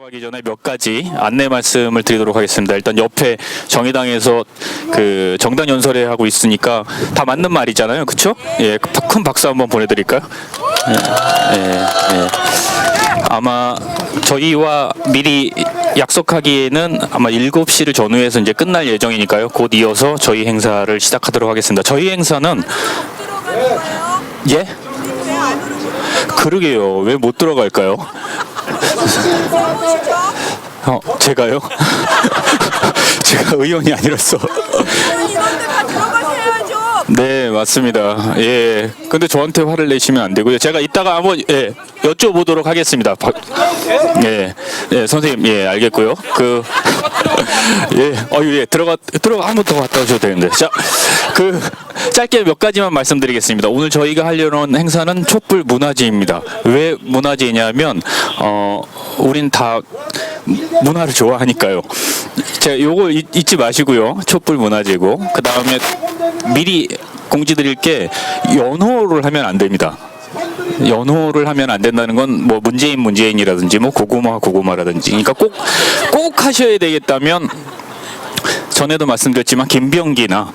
들어가기 전에 몇 가지 안내 말씀을 드리도록 하겠습니다. 일단 옆에 정의당에서 그 정당 연설회 하고 있으니까 다 맞는 말이잖아요, 그렇죠? 예, 큰 박수 한번 보내드릴까요? 예. 아마 저희와 미리 약속하기에는 아마 7시를 전후해서 이제 끝날 예정이니까요. 곧 이어서 저희 행사를 시작하도록 하겠습니다. 저희 행사는 예? 그러게요. 왜 못 들어갈까요? 제가요? 제가 의원이 아니라서. 네, 맞습니다. 예. 근데 저한테 화를 내시면 안 되고요. 제가 이따가 한번 여쭤보도록 하겠습니다. 예. 예, 선생님. 예, 알겠고요. 들어가 한 번 더 갔다 오셔도 되는데. 자, 짧게 몇 가지만 말씀드리겠습니다. 오늘 저희가 하려는 행사는 촛불 문화제입니다. 왜 문화제냐면 우린 다 문화를 좋아하니까요. 제가 요거 잊지 마시고요. 촛불 문화제고, 그 다음에 미리 공지드릴 게 연호를 하면 안 됩니다. 연호를 하면 안 된다는 건 뭐 문재인이라든지 뭐 고구마라든지, 그러니까 꼭 하셔야 되겠다면, 전에도 말씀드렸지만 김병기나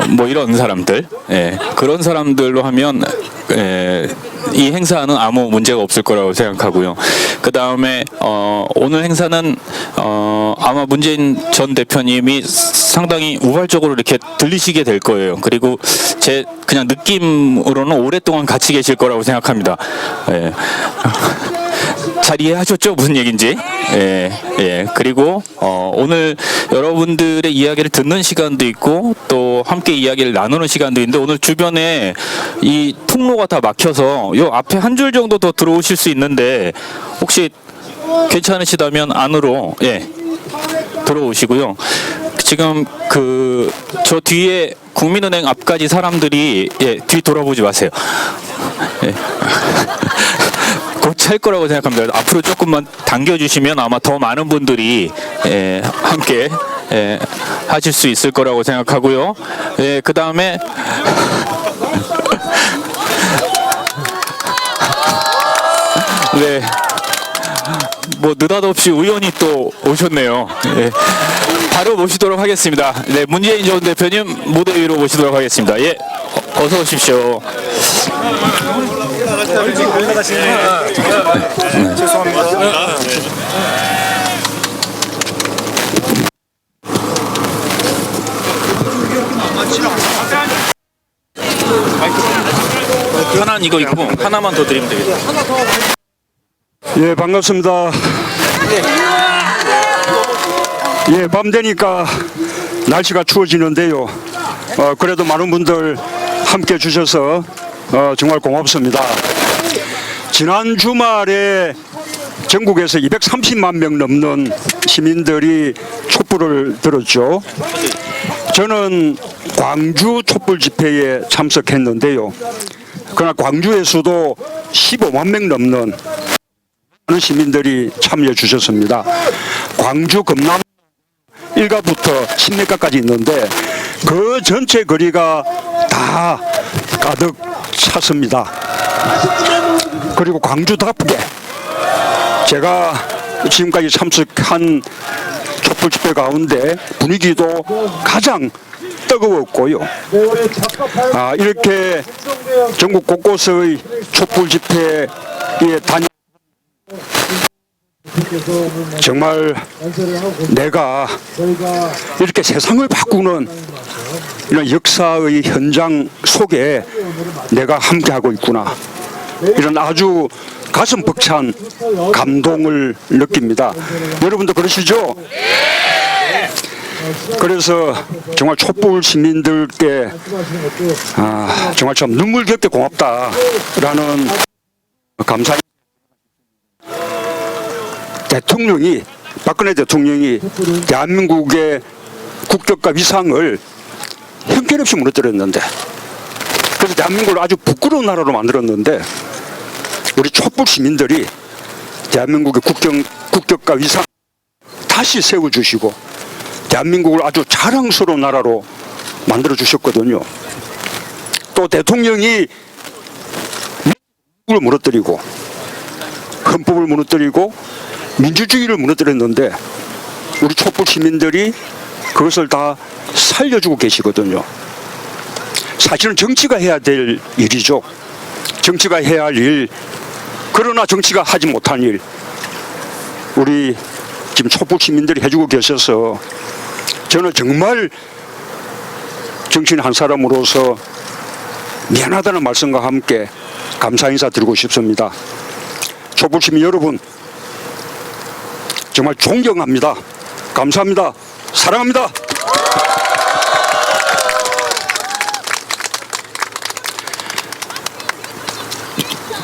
뭐 이런 사람들, 그런 사람들로 하면 이 행사는 아무 문제가 없을 거라고 생각하고요. 그 다음에 오늘 행사는 아마 문재인 전 대표님이 상당히 우발적으로 이렇게 들리시게 될 거예요. 그리고 제 그냥 느낌으로는 오랫동안 같이 계실 거라고 생각합니다. 잘 이해하셨죠? 무슨 얘기인지? 그리고 오늘 여러분들의 이야기를 듣는 시간도 있고 또 함께 이야기를 나누는 시간도 있는데, 오늘 주변에 이 통로가 다 막혀서 요 앞에 한 줄 정도 더 들어오실 수 있는데, 혹시 괜찮으시다면 안으로 들어오시고요. 지금 저 뒤에 국민은행 앞까지 사람들이 뒤 돌아보지 마세요. 곧 찰 거라고 생각합니다. 앞으로 조금만 당겨주시면 아마 더 많은 분들이 함께 하실 수 있을 거라고 생각하고요. 그 다음에 뭐 느닷없이 의원이 또 오셨네요. 바로 모시도록 하겠습니다. 문재인 전 대표님 무대 위로 모시도록 하겠습니다. 어서 오십시오. 죄송합니다. 하나 이거 있고 하나만 더 드리면 되겠다. 예, 반갑습니다. 예, 밤 되니까 날씨가 추워지는데요. 그래도 많은 분들 함께 주셔서 정말 고맙습니다. 지난 주말에 전국에서 230만 명 넘는 시민들이 촛불을 들었죠. 저는 광주 촛불 집회에 참석했는데요. 그러나 광주에서도 15만 명 넘는 많은 시민들이 참여해 주셨습니다. 광주 금남 일가부터 신내가까지 있는데 그 전체 거리가 다 가득 찼습니다. 그리고 광주답게 제가 지금까지 참석한 촛불 집회 가운데 분위기도 가장 뜨거웠고요. 이렇게 전국 곳곳의 촛불 집회에 다니 정말 내가 이렇게 세상을 바꾸는 이런 역사의 현장 속에 내가 함께하고 있구나, 이런 아주 가슴 벅찬 감동을 느낍니다. 여러분도 그러시죠? 그래서 정말 촛불 시민들께 정말 참 눈물겹게 고맙다라는 감사. 박근혜 대통령이 대한민국의 국격과 위상을 형편없이 무너뜨렸는데, 그래서 대한민국을 아주 부끄러운 나라로 만들었는데, 우리 촛불 시민들이 대한민국의 국격과 위상 다시 세워주시고 대한민국을 아주 자랑스러운 나라로 만들어 주셨거든요. 또 대통령이 민국을 무너뜨리고 헌법을 무너뜨리고 민주주의를 무너뜨렸는데 우리 촛불 시민들이 그것을 다 살려주고 계시거든요. 사실은 정치가 해야 될 일이죠. 정치가 해야 할 일. 그러나 정치가 하지 못한 일. 우리 지금 촛불 시민들이 해주고 계셔서 저는 정말 정치인 한 사람으로서 미안하다는 말씀과 함께 감사 인사 드리고 싶습니다. 촛불 시민 여러분, 정말 존경합니다. 감사합니다. 사랑합니다.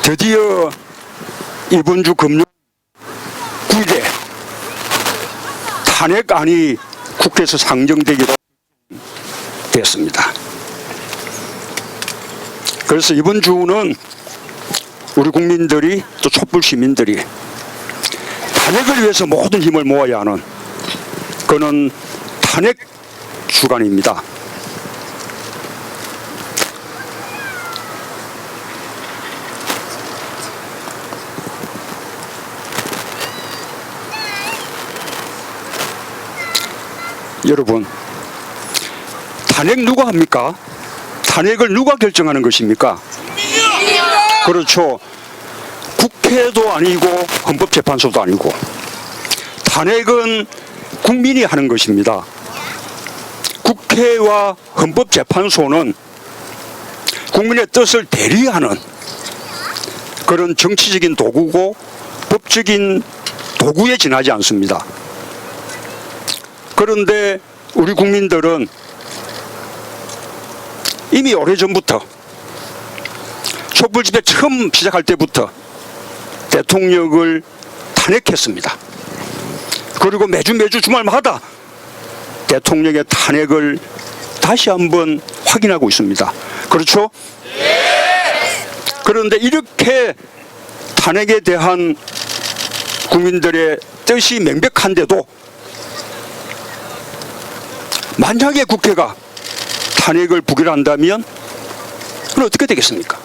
드디어 이번 주 금요일 9일에 탄핵안이 국회에서 상정되기로 됐습니다. 그래서 이번 주는 우리 국민들이 또 촛불 시민들이 탄핵을 위해서 모든 힘을 모아야 하는 그는 탄핵 주간입니다. 여러분, 탄핵 누가 합니까? 탄핵을 누가 결정하는 것입니까? 그렇죠. 국회도 아니고 헌법재판소도 아니고 탄핵은 국민이 하는 것입니다. 국회와 헌법재판소는 국민의 뜻을 대리하는 그런 정치적인 도구고 법적인 도구에 지나지 않습니다. 그런데 우리 국민들은 이미 오래전부터 촛불 집회 처음 시작할 때부터 대통령을 탄핵했습니다. 그리고 매주 주말마다 대통령의 탄핵을 다시 한번 확인하고 있습니다. 그렇죠? 그런데 이렇게 탄핵에 대한 국민들의 뜻이 명백한데도 만약에 국회가 탄핵을 부결한다면 그건 어떻게 되겠습니까?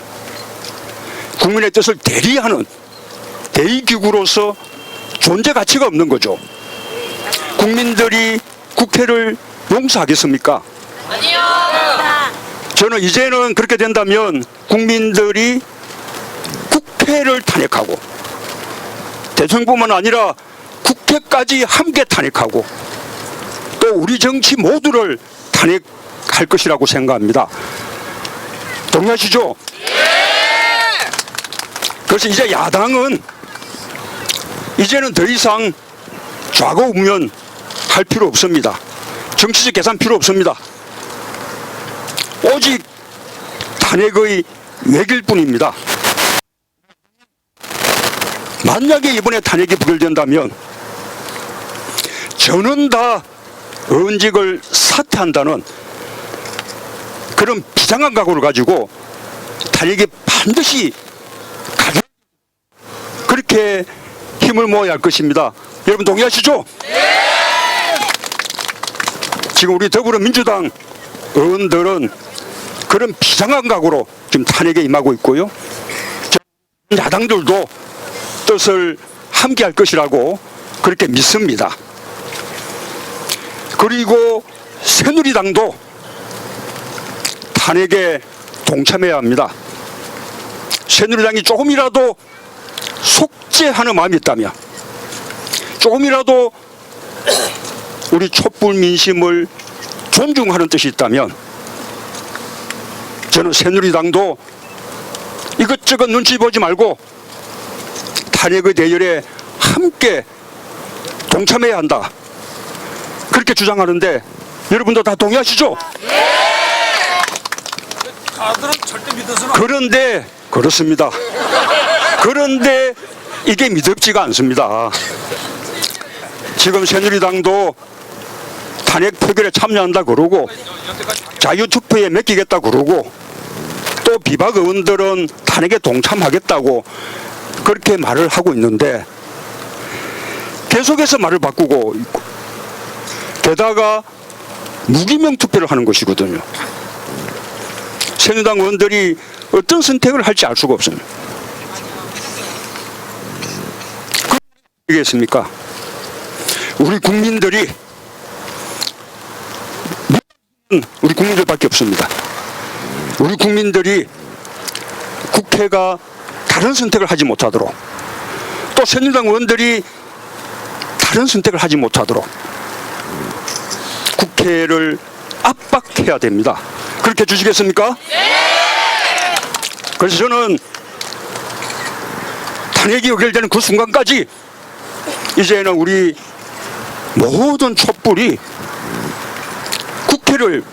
국민의 뜻을 대리하는 대의기구로서 존재 가치가 없는 거죠. 국민들이 국회를 용서하겠습니까? 아니요. 저는 이제는 그렇게 된다면 국민들이 국회를 탄핵하고 대통령뿐만 아니라 국회까지 함께 탄핵하고 또 우리 정치 모두를 탄핵할 것이라고 생각합니다. 동의하시죠? 그래서 이제 야당은 이제는 더 이상 좌고우면 할 필요 없습니다. 정치적 계산 필요 없습니다. 오직 탄핵의 외길 뿐입니다. 만약에 이번에 탄핵이 부결된다면 저는 다 의원직을 사퇴한다는 그런 비장한 각오를 가지고 탄핵이 반드시 그렇게 힘을 모아야 할 것입니다. 여러분 동의하시죠? 지금 우리 더불어민주당 의원들은 그런 비장한 각오로 지금 탄핵에 임하고 있고요. 야당들도 뜻을 함께 할 것이라고 그렇게 믿습니다. 그리고 새누리당도 탄핵에 동참해야 합니다. 새누리당이 조금이라도 속죄하는 마음이 있다면, 조금이라도 우리 촛불 민심을 존중하는 뜻이 있다면 저는 새누리당도 이것저것 눈치 보지 말고 탄핵의 대열에 함께 동참해야 한다, 그렇게 주장하는데 여러분도 다 동의하시죠? 그런데 그렇습니다. 그런데 이게 믿음지가 않습니다. 지금 새누리당도 탄핵 표결에 참여한다 그러고 자유투표에 맡기겠다 그러고 또 비박 의원들은 탄핵에 동참하겠다고 그렇게 말을 하고 있는데 계속해서 말을 바꾸고 있고, 게다가 무기명 투표를 하는 것이거든요. 새누리당 의원들이 어떤 선택을 할지 알 수가 없습니다. 되겠습니까? 우리 국민들이 우리 국민들밖에 없습니다. 우리 국민들이 국회가 다른 선택을 하지 못하도록, 또 새누리당 의원들이 다른 선택을 하지 못하도록 국회를 압박해야 됩니다. 그렇게 해주시겠습니까? 그래서 저는 탄핵이 의결되는 그 순간까지 이제는 우리 모든 촛불이 국회를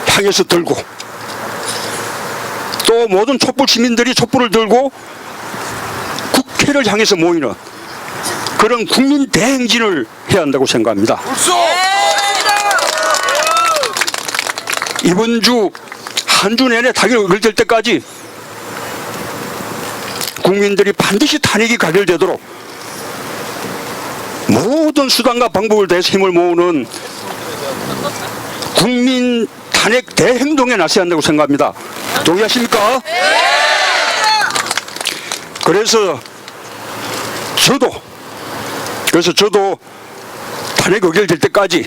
향해서 들고, 또 모든 촛불 시민들이 촛불을 들고 국회를 향해서 모이는 그런 국민 대행진을 해야 한다고 생각합니다. 이번 주 한 주 내내 탄핵이 의결될 때까지 국민들이 반드시 탄핵이 가결되도록 모든 수단과 방법을 다해서 힘을 모으는 국민 탄핵 대행동에 나서야 한다고 생각합니다. 동의하십니까? 그래서 저도 탄핵 의결될 때까지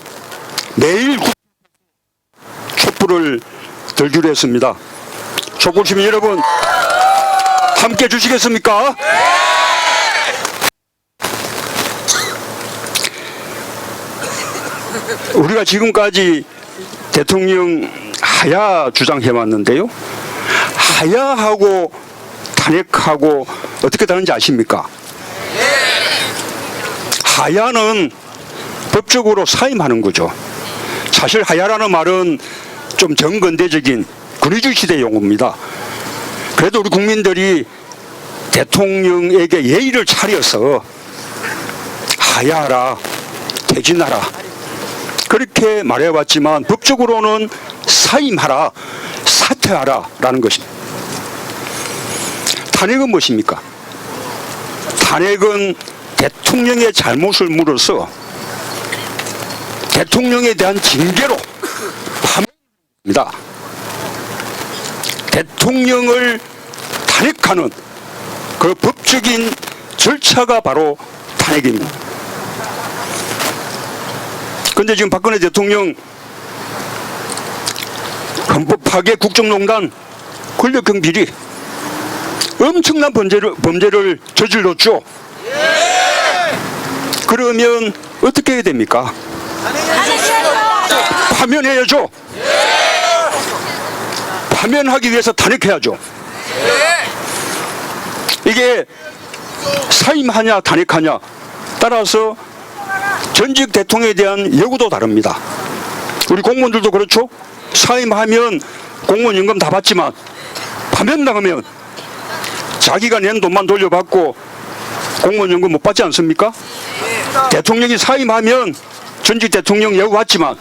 매일 촛불을 들기로 했습니다. 촛불 시민 여러분, 함께 해주시겠습니까? 우리가 지금까지 대통령 하야 주장해왔는데요, 하야하고 탄핵하고 어떻게 다른지 아십니까? 하야는 법적으로 사임하는 거죠. 사실 하야라는 말은 좀 정근대적인 군의주의 시대 용어입니다. 그래도 우리 국민들이 대통령에게 예의를 차려서 하야하라, 퇴진하라 그렇게 말해왔지만 법적으로는 사임하라, 사퇴하라 라는 것입니다. 탄핵은 무엇입니까? 탄핵은 대통령의 잘못을 물어서 대통령에 대한 징계로 합니다. 대통령을 탄핵하는 그 법적인 절차가 바로 탄핵입니다. 그런데 지금 박근혜 대통령 헌법 파괴, 국정농단, 권력형 비리 엄청난 범죄를 저질렀죠. 그러면 어떻게 해야 됩니까? 파면해야죠. 파면하기 위해서 탄핵해야죠. 이게 사임하냐 탄핵하냐 따라서 전직 대통령에 대한 여구도 다릅니다. 우리 공무원들도 그렇죠. 사임하면 공무원 연금 다 받지만 파면당하면 자기가 낸 돈만 돌려받고 공무원 연금 못 받지 않습니까? 대통령이 사임하면 전직 대통령 여구 받지만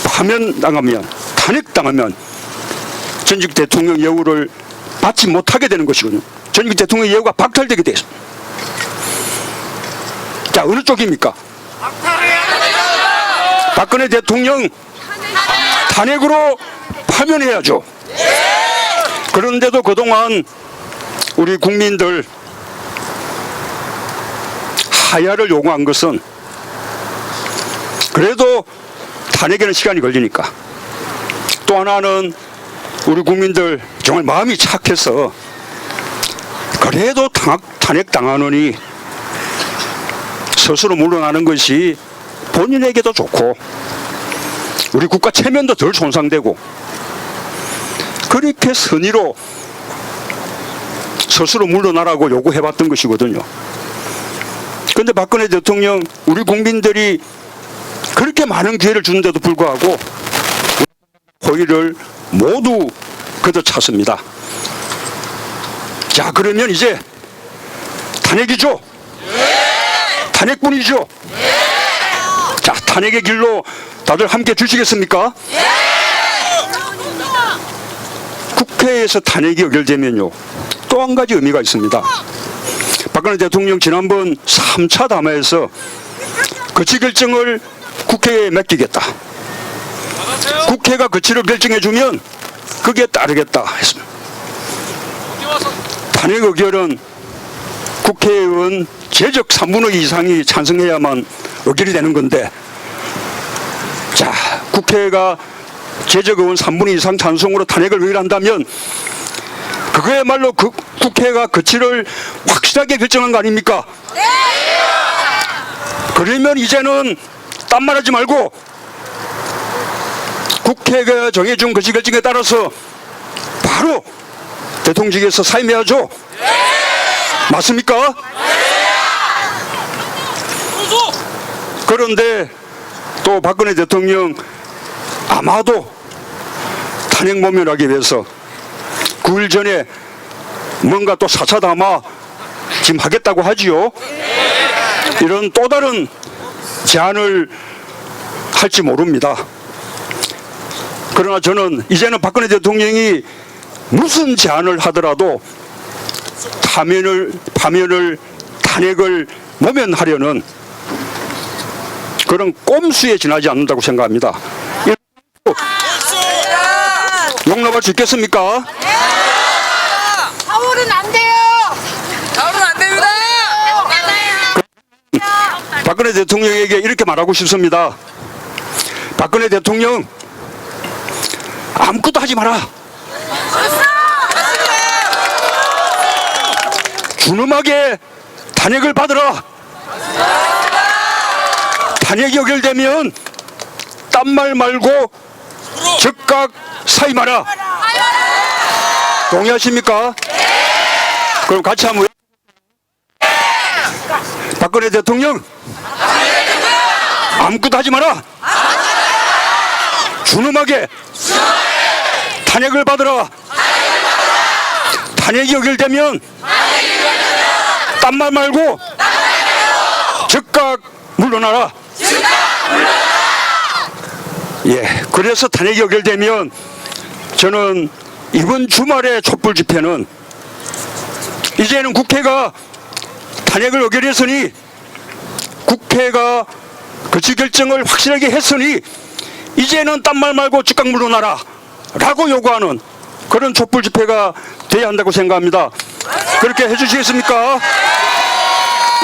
파면당하면, 탄핵당하면 전직 대통령 여구를 받지 못하게 되는 것이거든요. 전직 대통령 여구가 박탈되게 돼 있습니다. 자, 어느 쪽입니까? 박근혜 대통령 탄핵으로 파면해야죠. 그런데도 그동안 우리 국민들 하야를 요구한 것은 그래도 탄핵에는 시간이 걸리니까, 또 하나는 우리 국민들 정말 마음이 착해서 그래도 탄핵 당하느니 스스로 물러나는 것이 본인에게도 좋고 우리 국가 체면도 덜 손상되고, 그렇게 선의로 스스로 물러나라고 요구해봤던 것이거든요. 그런데 박근혜 대통령, 우리 국민들이 그렇게 많은 기회를 주는데도 불구하고 호의를 모두 걷어찼습니다. 자, 그러면 이제 탄핵이죠? 탄핵뿐이죠? 자, 탄핵의 길로 다들 함께 주시겠습니까? 국회에서 탄핵이 의결되면요, 또 한 가지 의미가 있습니다. 박근혜 대통령 지난번 3차 담화에서 거치 결정을 국회에 맡기겠다. 국회가 거치를 결정해주면 거기에 따르겠다 했습니다. 탄핵 의결은 국회의원 제적 3분의 2 이상이 찬성해야만 의결이 되는 건데, 자, 국회가 제적 의원 3분의 2 이상 찬성으로 탄핵을 의결한다면 그거야말로 그 국회가 거취를 확실하게 결정한 거 아닙니까? 그러면 이제는 딴말하지 말고 국회가 정해준 거취 결정에 따라서 바로 대통령직에서 사임해야죠. 맞습니까? 그런데 또 박근혜 대통령 아마도 탄핵 모면하기 위해서 9일 전에 뭔가 또 4차 담화 지금 하겠다고 하지요. 이런 또 다른 제안을 할지 모릅니다. 그러나 저는 이제는 박근혜 대통령이 무슨 제안을 하더라도 파면을 탄핵을 모면하려는 그런 꼼수에 지나지 않는다고 생각합니다. 용납할 수 있겠습니까? 사월은 안 돼요. 사월은 안 됩니다. 박근혜 대통령에게 이렇게 말하고 싶습니다. 박근혜 대통령, 아무것도 하지 마라. 준엄하게 탄핵을 받으라. 탄핵이 의결되면 딴 말 말고 즉각 사임하라. 동의하십니까? 그럼 같이 한번. 박근혜 대통령, 아무것도 하지 마라. 준엄하게 탄핵을 받으라. 탄핵이 의결되면 딴 말 말고 즉각 물러나라. 예, 그래서 탄핵이 의결되면 저는 이번 주말의 촛불 집회는 이제는 국회가 탄핵을 의결했으니, 국회가 거취 결정을 확실하게 했으니 이제는 딴 말 말고 즉각 물러나라 라고 요구하는 그런 촛불 집회가 돼야 한다고 생각합니다. 그렇게 해주시겠습니까?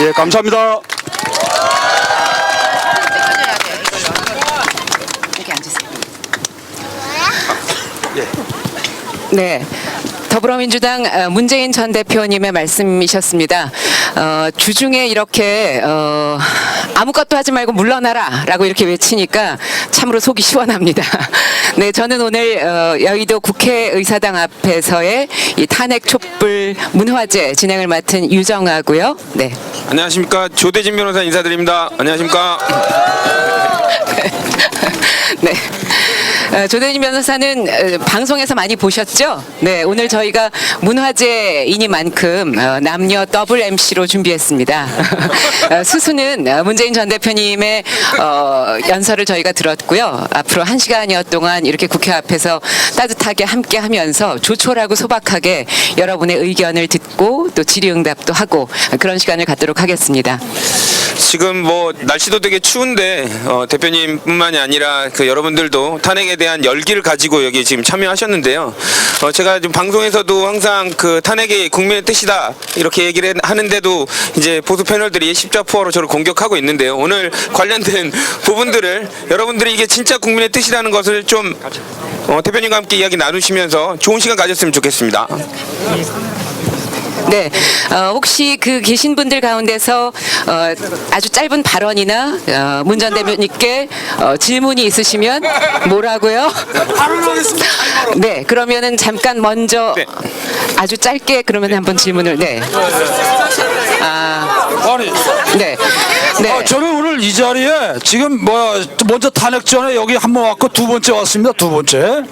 예, 감사합니다. 네. 더불어민주당 문재인 전 대표님의 말씀이셨습니다. 주중에 이렇게 아무것도 하지 말고 물러나라 라고 이렇게 외치니까 참으로 속이 시원합니다. 네, 저는 오늘 여의도 국회의사당 앞에서의 이 탄핵 촛불 문화제 진행을 맡은 유정아고요. 네. 안녕하십니까. 조대진 변호사 인사드립니다. 안녕하십니까. 네. 조대진 변호사는 방송에서 많이 보셨죠? 네, 오늘 저희가 문화제이니만큼 남녀 더블 MC로 준비했습니다. 수수는 문재인 전 대표님의 연설을 저희가 들었고요. 앞으로 1시간여 동안 이렇게 국회 앞에서 따뜻하게 함께 하면서 조촐하고 소박하게 여러분의 의견을 듣고 또 질의응답도 하고 그런 시간을 갖도록 하겠습니다. 지금 뭐 날씨도 되게 추운데 대표님뿐만이 아니라 그 여러분들도 탄핵에 대한 열기를 가지고 여기 지금 참여하셨는데요. 제가 지금 방송에서도 항상 그 탄핵이 국민의 뜻이다 이렇게 얘기를 하는데도 이제 보수 패널들이 십자포화로 저를 공격하고 있는데요. 오늘 관련된 부분들을 여러분들이 이게 진짜 국민의 뜻이라는 것을 좀 대표님과 함께 이야기 나누시면서 좋은 시간 가졌으면 좋겠습니다. 네, 혹시 그 계신 분들 가운데서 아주 짧은 발언이나 문 전 대표님께 질문이 있으시면 뭐라고요? 발언하겠습니다. 네, 그러면은 잠깐 먼저 네. 아주 짧게 그러면 한번 질문을 네. 아니, 네. 네. 저는 오늘 이 자리에 지금 먼저 탄핵 전에 여기 한 번 왔고 두 번째 왔습니다. 두 번째.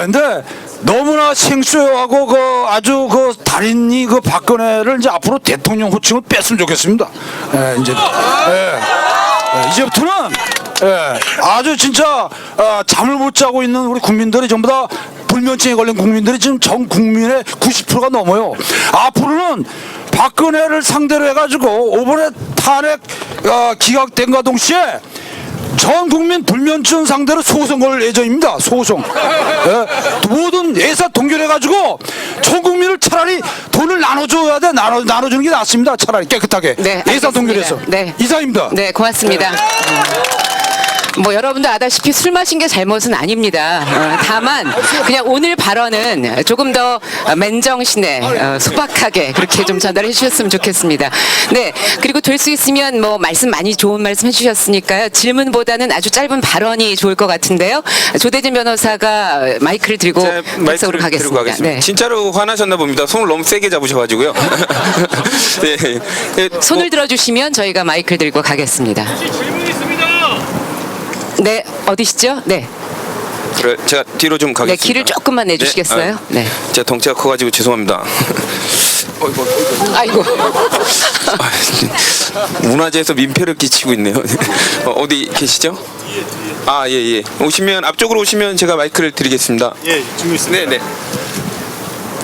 근데 너무나 생소하고 아주 달인이 박근혜를 이제 앞으로 대통령 호칭을 뺐으면 좋겠습니다. 이제부터는 아주 진짜 잠을 못 자고 있는 우리 국민들이 전부 다 불면증에 걸린 국민들이 지금 전 국민의 90%가 넘어요. 앞으로는 박근혜를 상대로 해가지고 이번에 탄핵 기각된과 동시에 전 국민 불면증 상대로 소송 걸 예정입니다. 소송. 모든 예사 동결해가지고 전 국민을 차라리 돈을 나눠줘야 돼. 나눠주는 게 낫습니다. 차라리 깨끗하게. 네, 예산 알겠습니다. 동결해서. 네. 이상입니다. 네, 고맙습니다. 뭐 여러분도 아다시피 술 마신 게 잘못은 아닙니다. 다만 그냥 오늘 발언은 조금 더 맨정신에 소박하게 그렇게 좀 전달해 주셨으면 좋겠습니다. 네, 그리고 될 수 있으면 뭐 말씀 많이 좋은 말씀 해주셨으니까요. 질문보다는 아주 짧은 발언이 좋을 것 같은데요. 조대진 변호사가 마이크를 들고 제 백석으로 마이크를 들고 가겠습니다. 가겠습니다. 네. 진짜로 화나셨나 봅니다. 손을 너무 세게 잡으셔가지고요. 네. 네, 손을 들어주시면 저희가 마이크를 들고 가겠습니다. 네, 어디시죠? 네. 그래, 제가 뒤로 좀 네, 가겠습니다. 길을 조금만 내주시겠어요? 네. 제가 덩치가 커가지고 죄송합니다. 아이고. 문화재에서 민폐를 끼치고 있네요. 어디 계시죠? 아, 예, 예. 오시면 앞쪽으로 오시면 제가 마이크를 드리겠습니다. 예, 준비 있습니다. 네, 네.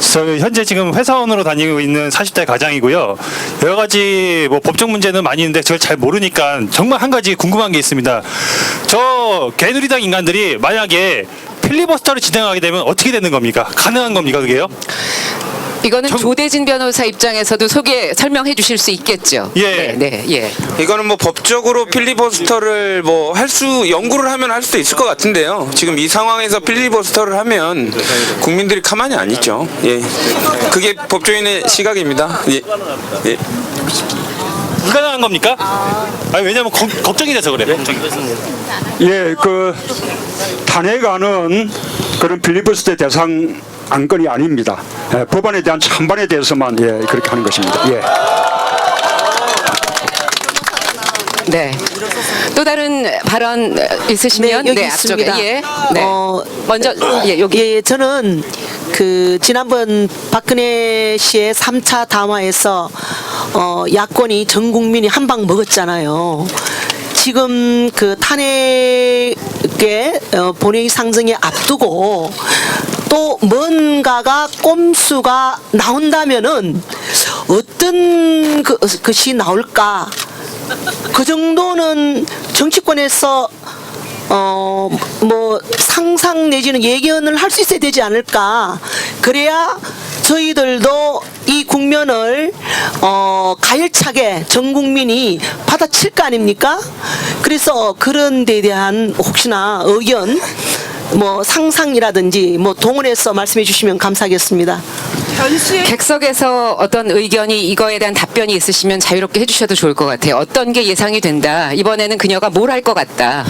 저 현재 지금 회사원으로 다니고 있는 40대 가장이고요. 여러 가지 뭐 법적 문제는 많이 있는데 저를 잘 모르니까 정말 한 가지 궁금한 게 있습니다. 저 개누리당 인간들이 만약에 필리버스터를 진행하게 되면 어떻게 되는 겁니까? 가능한 겁니까, 그게요? 이거는 조대진 변호사 입장에서도 설명해 주실 수 있겠죠? 예. 네, 예. 이거는 뭐 법적으로 필리버스터를 뭐 연구를 하면 할 수도 있을 것 같은데요. 지금 이 상황에서 필리버스터를 하면 국민들이 가만히 안 있죠. 예. 그게 법조인의 시각입니다. 예. 예. 불가능한 겁니까? 아니, 왜냐면 걱정이 돼서 그래요. 예, 그 탄핵안은 그런 필리버스터 대상 안건이 아닙니다. 예, 법안에 대한 찬반에 대해서만 그렇게 하는 것입니다. 예. 네. 또 다른 발언 있으시면 네, 여기 앞쪽에 있습니다. 예. 네. 먼저 여기 예, 저는 그 지난번 박근혜 씨의 3차 담화에서 야권이 전 국민이 한 방 먹었잖아요. 지금 그 탄핵의 본회의 상정에 앞두고 또 뭔가가 꼼수가 나온다면은 어떤 것이 나올까? 그 정도는 정치권에서 뭐 상상 내지는 예견을 할 수 있어야 되지 않을까. 그래야 저희들도 이 국면을 가열차게 전 국민이 받아칠 거 아닙니까? 그래서 그런 데에 대한 혹시나 의견 뭐 상상이라든지 뭐 동원해서 말씀해 주시면 감사하겠습니다. 객석에서 어떤 의견이 이거에 대한 답변이 있으시면 자유롭게 해주셔도 좋을 것 같아요. 어떤 게 예상이 된다. 이번에는 그녀가 뭘 할 것 같다.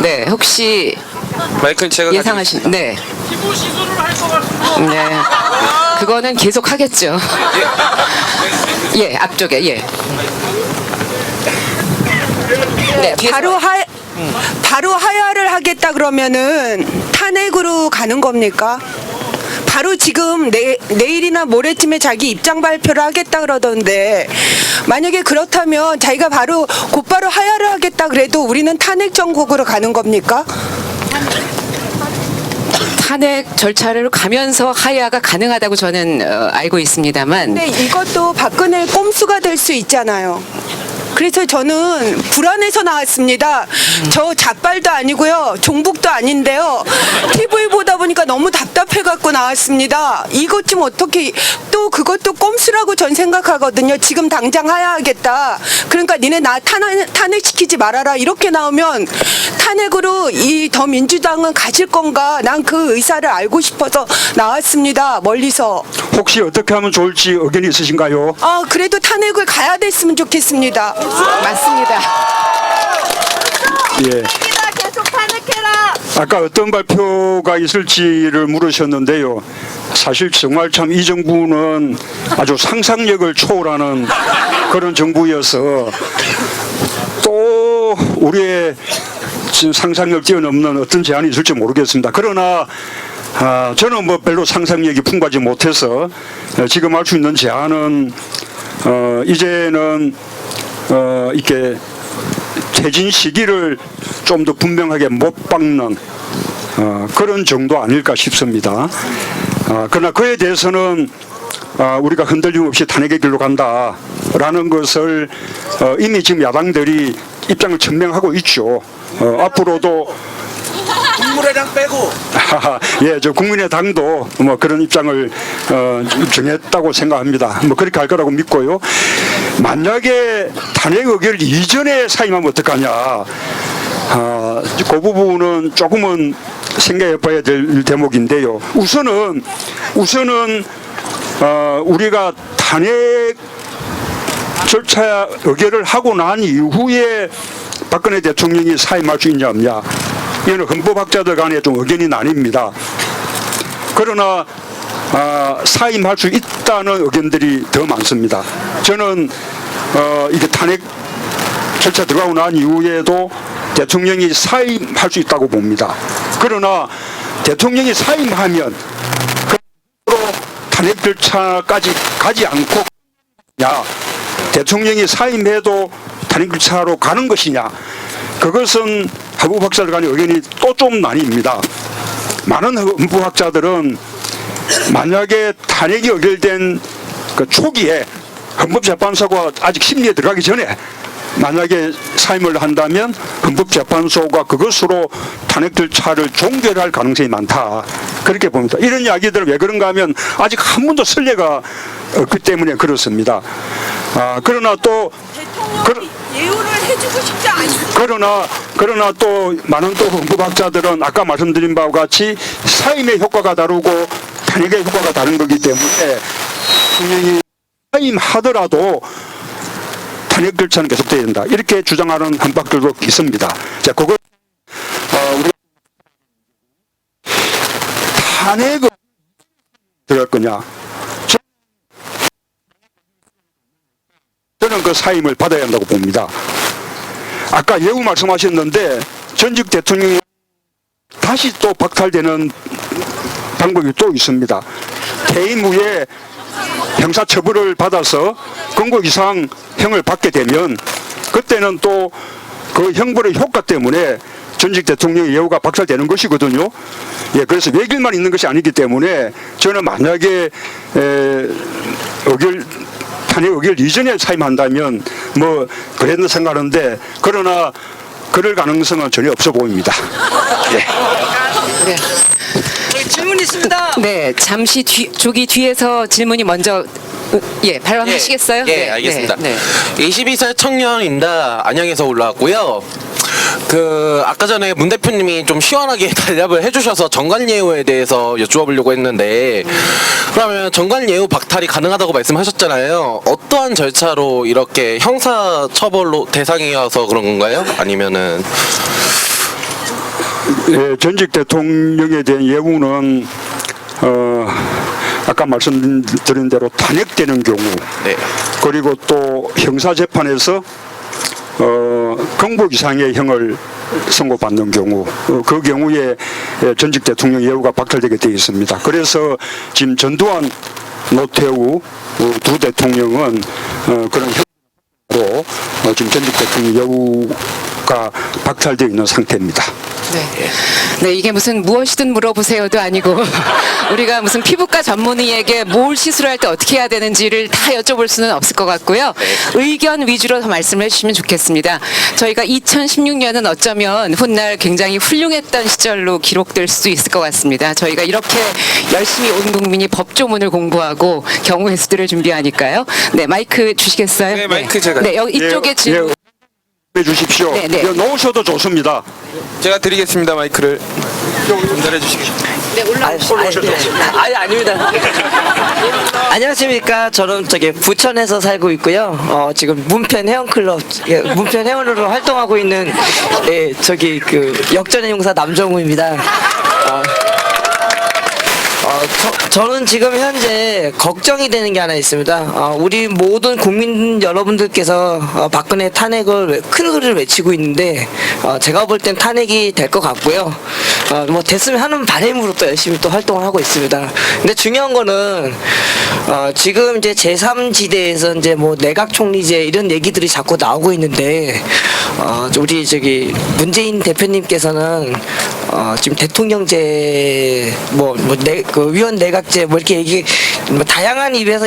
네, 혹시 마이크는 제가 예상하신 네. 네. 그거는 계속 하겠죠. 예, 앞쪽에 예. 네, 바로 하야를 하겠다 그러면은 탄핵으로 가는 겁니까? 바로 지금 내일이나 모레쯤에 자기 입장 발표를 하겠다 그러던데 만약에 그렇다면 자기가 곧바로 하야를 하겠다 그래도 우리는 탄핵 정국으로 가는 겁니까? 탄핵 절차를 가면서 하야가 가능하다고 저는 알고 있습니다만 근데 이것도 박근혜의 꼼수가 될 수 있잖아요. 그래서 저는 불안해서 나왔습니다. 저 자빨도 아니고요. 종북도 아닌데요. TV 보다 보니까 너무 답답해갖고 나왔습니다. 이것 좀 어떻게 또 그것도 꼼수라고 전 생각하거든요. 지금 당장 하야하겠다. 그러니까 니네 나 탄핵시키지 말아라. 이렇게 나오면 탄핵으로 이 더민주당은 가질 건가? 난 그 의사를 알고 싶어서 나왔습니다. 멀리서. 혹시 어떻게 하면 좋을지 의견이 있으신가요? 그래도 탄핵을 가야 됐으면 좋겠습니다. 맞습니다. 예. 계속 탄핵해라. 아까 어떤 발표가 있을지를 물으셨는데요. 사실 정말 참 이 정부는 아주 상상력을 초월하는 그런 정부여서 또 우리의 지금 상상력 뛰어넘는 어떤 제안이 있을지 모르겠습니다. 그러나 저는 뭐 별로 상상력이 풍부하지 못해서 지금 할 수 있는 제안은 이제는 이렇게 퇴진 시기를 좀 더 분명하게 못 박는 그런 정도 아닐까 싶습니다. 그러나 그에 대해서는 우리가 흔들림 없이 탄핵의 길로 간다라는 것을 이미 지금 야당들이 입장을 천명하고 있죠. 앞으로도 국민의당 빼고. 예, 저 국민의당도 뭐 그런 입장을 정했다고 생각합니다. 뭐 그렇게 할 거라고 믿고요. 만약에 탄핵 의결 이전에 사임하면 어떡하냐. 그 부분은 조금은 생각해 봐야 될 대목인데요. 우선은 우리가 탄핵 절차 의결을 하고 난 이후에 박근혜 대통령이 사임할 수 있냐 없냐, 이거는 헌법학자들 간에 좀 의견이 나뉩니다. 그러나 사임할 수 있다는 의견들이 더 많습니다. 저는 이게 탄핵 절차 들어가고 난 이후에도 대통령이 사임할 수 있다고 봅니다. 그러나 대통령이 사임하면 그로 탄핵 절차까지 가지 않고 대통령이 사임해도 탄핵 절차로 가는 것이냐, 그것은 헌법학자들 간의 의견이 또 좀 나뉩니다. 많은 헌법학자들은 만약에 탄핵이 의결된 그 초기에 헌법재판소가 아직 심리에 들어가기 전에 만약에 사임을 한다면 헌법재판소가 그것으로 탄핵 절차를 종결할 가능성이 많다, 그렇게 봅니다. 이런 이야기들은 왜 그런가 하면 아직 한 번도 선례가 없기 때문에 그렇습니다. 그러나 또 예우를 해주고 싶지 않습니다. 그러나 또 많은 또 헌법학자들은 아까 말씀드린 바와 같이 사임의 효과가 다르고 탄핵의 효과가 다른 거기 때문에 대통령이 사임하더라도 탄핵 절차는 계속돼야 된다, 이렇게 주장하는 헌법학들도 있습니다. 자, 그걸 우리 탄핵을 들어갈 거냐? 저는 그 사임을 받아야 한다고 봅니다. 아까 예우 말씀하셨는데 전직 대통령이 다시 또 박탈되는 방법이 또 있습니다. 퇴임 후에 형사처벌을 받아서 건국 이상 형을 받게 되면 그때는 또 그 형벌의 효과 때문에 전직 대통령의 예우가 박탈되는 것이거든요. 예, 그래서 외길만 있는 것이 아니기 때문에 저는 만약에 탄핵 의결 이전에 사임한다면 뭐 그랬는 생각하는데, 그러나 그럴 가능성은 전혀 없어 보입니다. 예. 네. 질문 있습니다. 네, 잠시 조기 뒤에서 질문이 먼저 발언하시겠어요? 예, 알겠습니다. 네. 22살 청년입니다. 안양에서 올라왔고요. 아까 전에 문 대표님이 좀 시원하게 대답을 해주셔서 정관예우에 대해서 여쭈어보려고 했는데, 그러면 정관예우 박탈이 가능하다고 말씀하셨잖아요. 어떠한 절차로 이렇게 형사처벌로 대상이어서 그런 건가요? 아니면은 예, 전직 대통령에 대한 예우는 아까 말씀드린 대로 탄핵되는 경우, 네. 그리고 또 형사재판에서 건국 이상의 형을 선고받는 경우, 그 경우에 전직 대통령 예우가 박탈되게 되어 있습니다. 그래서 지금 전두환, 노태우 두 대통령은 그런 형으로 지금 전직 대통령 예우가 박탈되어 있는 상태입니다. 네, 이게 무슨 무엇이든 물어보세요도 아니고 우리가 무슨 피부과 전문의에게 뭘 시술할 때 어떻게 해야 되는지를 다 여쭤볼 수는 없을 것 같고요. 의견 위주로 더 말씀을 해주시면 좋겠습니다. 저희가 2016년은 어쩌면 훗날 굉장히 훌륭했던 시절로 기록될 수도 있을 것 같습니다. 저희가 이렇게 열심히 온 국민이 법조문을 공부하고 경우의 수들을 준비하니까요. 네, 마이크 주시겠어요? 네, 마이크 제가. 네, 여기 이쪽에 질문. 해 주십시오. 네, 네. 놓으셔도 좋습니다. 제가 드리겠습니다. 마이크를 전달해 주시겠습니다. 네, 아닙니다. 안녕하십니까. 저는 부천에서 살고 있고요. 지금 문편 회원클럽, 문편 회원으로 활동하고 있는 역전의 용사 남정우입니다. 저는 지금 현재 걱정이 되는 게 하나 있습니다. 우리 모든 국민 여러분들께서 박근혜 탄핵을 큰 소리를 외치고 있는데, 제가 볼 땐 탄핵이 될 것 같고요. 뭐 됐으면 하는 바람으로 또 열심히 또 활동을 하고 있습니다. 근데 중요한 거는 지금 이제 제3지대에서 이제 뭐 내각 총리제 이런 얘기들이 자꾸 나오고 있는데, 우리 문재인 대표님께서는 지금 대통령제 위원 내각제 뭐 이렇게 다양한 입에서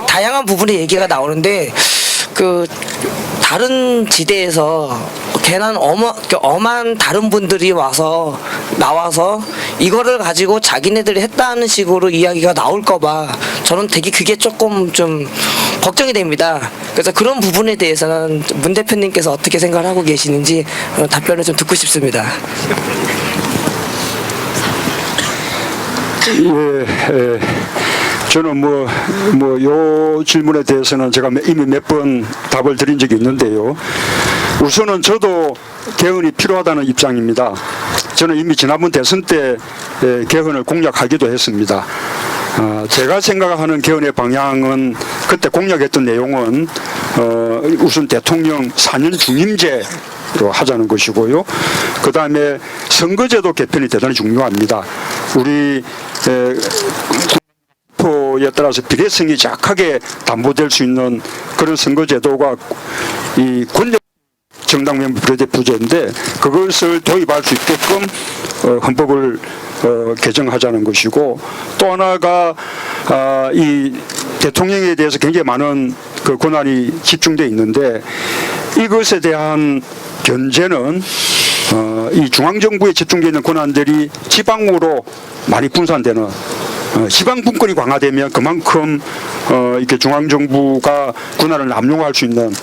다양한 부분의 얘기가 나오는데, 다른 지대에서 괜한 엄한 다른 분들이 나와서 이거를 가지고 자기네들이 했다는 식으로 이야기가 나올까봐 저는 되게 그게 조금 좀 걱정이 됩니다. 그래서 그런 부분에 대해서는 문 대표님께서 어떻게 생각을 하고 계시는지 답변을 좀 듣고 싶습니다. 예, 저는 요 질문에 대해서는 제가 이미 몇 번 답을 드린 적이 있는데요. 우선은 저도 개헌이 필요하다는 입장입니다. 저는 이미 지난번 대선 때 개헌을 공약하기도 했습니다. 제가 생각하는 개헌의 방향은 그때 공약했던 내용은 우선 대통령 4년 중임제로 하자는 것이고요. 그 다음에 선거제도 개편이 대단히 중요합니다. 우리 에 따라서 비례성이 약하게 담보될 수 있는 그런 선거제도가 이 권력 정당 명부 비례대표제인데 그것을 도입할 수 있게끔 헌법을 개정하자는 것이고, 또 하나가 이 대통령에 대해서 굉장히 많은 그 권한이 집중되어 있는데 이것에 대한 견제는 이 중앙정부에 집중되어 있는 권한들이 지방으로 많이 분산되는, 지방 분권이 강화되면 그만큼 이렇게 중앙정부가 권한을 남용할 수 있는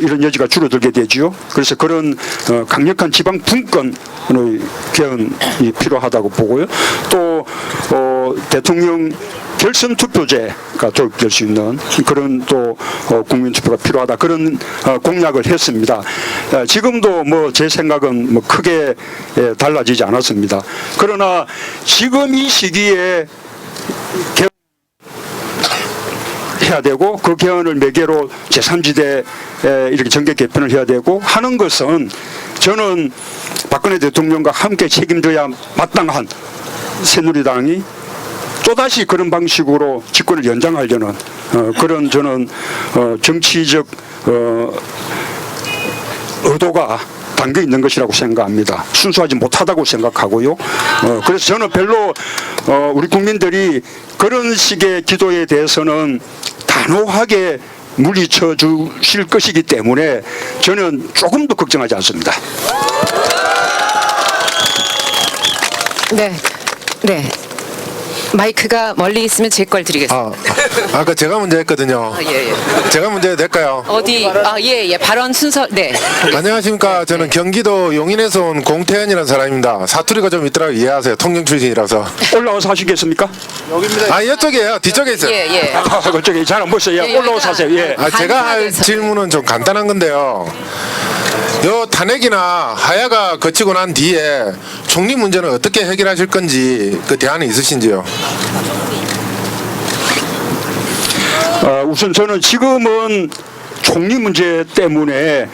이런 여지가 줄어들게 되지요. 그래서 그런 강력한 지방 분권의 개헌이 필요하다고 보고요. 또 대통령 결선 투표제가 도입될 수 있는 그런 또 국민 투표가 필요하다, 그런 공약을 했습니다. 지금도 제 생각은 크게 달라지지 않았습니다. 그러나 지금 이 시기에 해야 되고 그 개헌을 매개로 제3지대 이렇게 정계 개편을 해야 되고 하는 것은 저는 박근혜 대통령과 함께 책임져야 마땅한 새누리당이 또다시 그런 방식으로 집권을 연장하려는 그런 저는 정치적 의도가 담겨 있는 것이라고 생각합니다. 순수하지 못하다고 생각하고요. 그래서 저는 별로 우리 국민들이 그런 식의 기도에 대해서는 단호하게 물리쳐 주실 것이기 때문에 저는 조금도 걱정하지 않습니다. 네. 마이크가 멀리 있으면 제 걸 드리겠습니다. 아까 제가 문제 했거든요. 예. 제가 문제 될까요? 어디? 예. 발언 순서. 네. 안녕하십니까. 저는 경기도 용인에서 온 공태현이라는 사람입니다. 사투리가 좀 있더라고요. 이해하세요. 통영 출신이라서. 올라와서 하시겠습니까? 아, 이쪽이에요. 뒤쪽에 있어요. 예. 그쪽에 잘 안 보였어요. 예, 올라와서 하세요. 예. 제가 할 질문은 좀 간단한 건데요. 요 탄핵이나 하야가 거치고 난 뒤에 총리 문제는 어떻게 해결하실 건지 그 대안이 있으신지요? 우선 저는 지금은 총리 문제 때문에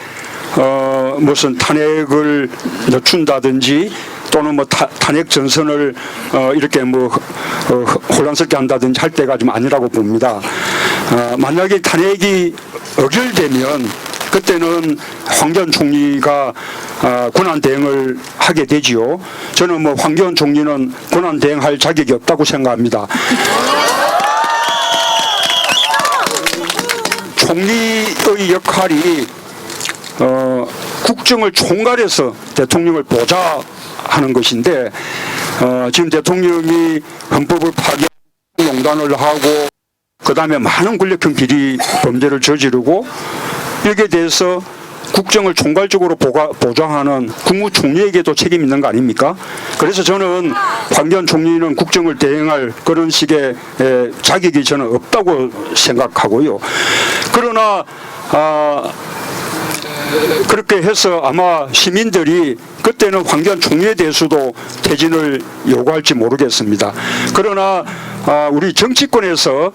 무슨 탄핵을 늦춘다든지 또는 탄핵 전선을 이렇게 혼란스럽게 한다든지 할 때가 좀 아니라고 봅니다. 만약에 탄핵이 의결되면 그때는 황교안 총리가 권한 대행을 하게 되지요. 저는 황교안 총리는 권한 대행할 자격이 없다고 생각합니다. 총리의 역할이 국정을 총괄해서 대통령을 보좌하는 것인데 지금 대통령이 헌법을 파기하고 농단을 하고 그 다음에 많은 권력형 비리 범죄를 저지르고 여기에 대해서 국정을 총괄적으로 보좌하는 국무총리에게도 책임이 있는 거 아닙니까? 그래서 저는 황교안 총리는 국정을 대행할 그런 식의 자격이 저는 없다고 생각하고요. 그러나 그렇게 해서 아마 시민들이 그때는 황교안 총리에 대해서도 퇴진을 요구할지 모르겠습니다. 그러나 우리 정치권에서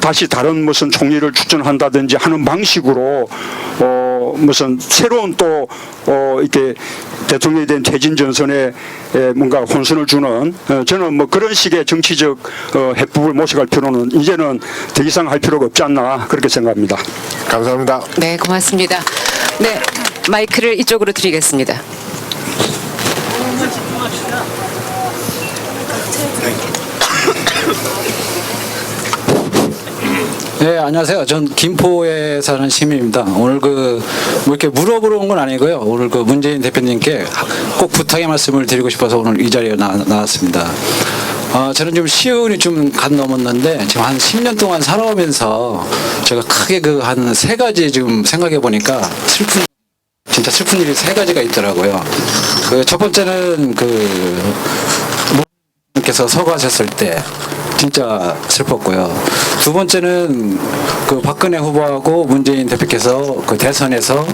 다시 다른 무슨 총리를 추천한다든지 하는 방식으로 무슨 새로운 또 이렇게 대통령에 대한 퇴진 전선에 뭔가 혼선을 주는 저는 그런 식의 정치적 해법을 모색할 필요는 이제는 더 이상 할 필요가 없지 않나 그렇게 생각합니다. 감사합니다. 네, 고맙습니다. 네, 마이크를 이쪽으로 드리겠습니다. 네, 안녕하세요. 전 김포에 사는 시민입니다. 오늘 뭐 이렇게 물어보러 온 건 아니고요. 오늘 문재인 대표님께 꼭 부탁의 말씀을 드리고 싶어서 오늘 이 자리에 나왔습니다. 저는 좀 시운이 좀 간 넘었는데 지금 한 10년 동안 살아오면서 제가 크게 한 3가지 지금 생각해 보니까 진짜 슬픈 일이 3가지가 있더라고요. 첫 번째는 께서 서거하셨을 때 진짜 슬펐고요. 두 번째는 박근혜 후보하고 문재인 대표께서 대선에서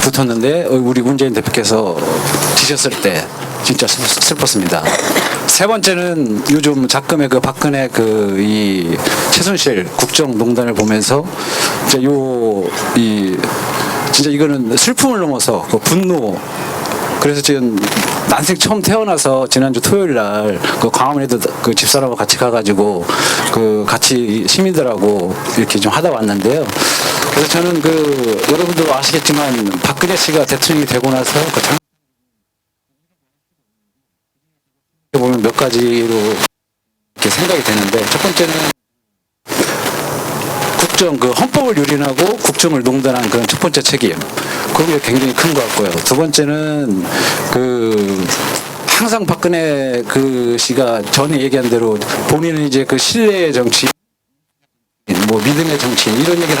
붙었는데 우리 문재인 대표께서 지셨을 때 진짜 슬펐습니다. 세 번째는 요즘 작금의 박근혜 이 최순실 국정농단을 보면서 진짜 이거는 슬픔을 넘어서 분노. 그래서 지금 난생 처음 태어나서 지난주 토요일 날 광화문에도 집사람하고 같이 가가지고 같이 시민들하고 이렇게 좀 하다 왔는데요. 그래서 저는 여러분도 아시겠지만 박근혜 씨가 대통령이 되고 나서 보면 몇 가지로 이렇게 생각이 되는데 첫 번째는 헌법을 유린하고 국정을 농단한 그런 첫 번째 책임. 그게 굉장히 큰 것 같고요. 두 번째는 항상 박근혜 씨가 전에 얘기한 대로 본인은 이제 신뢰의 정치인, 믿음의 정치인 이런 얘기를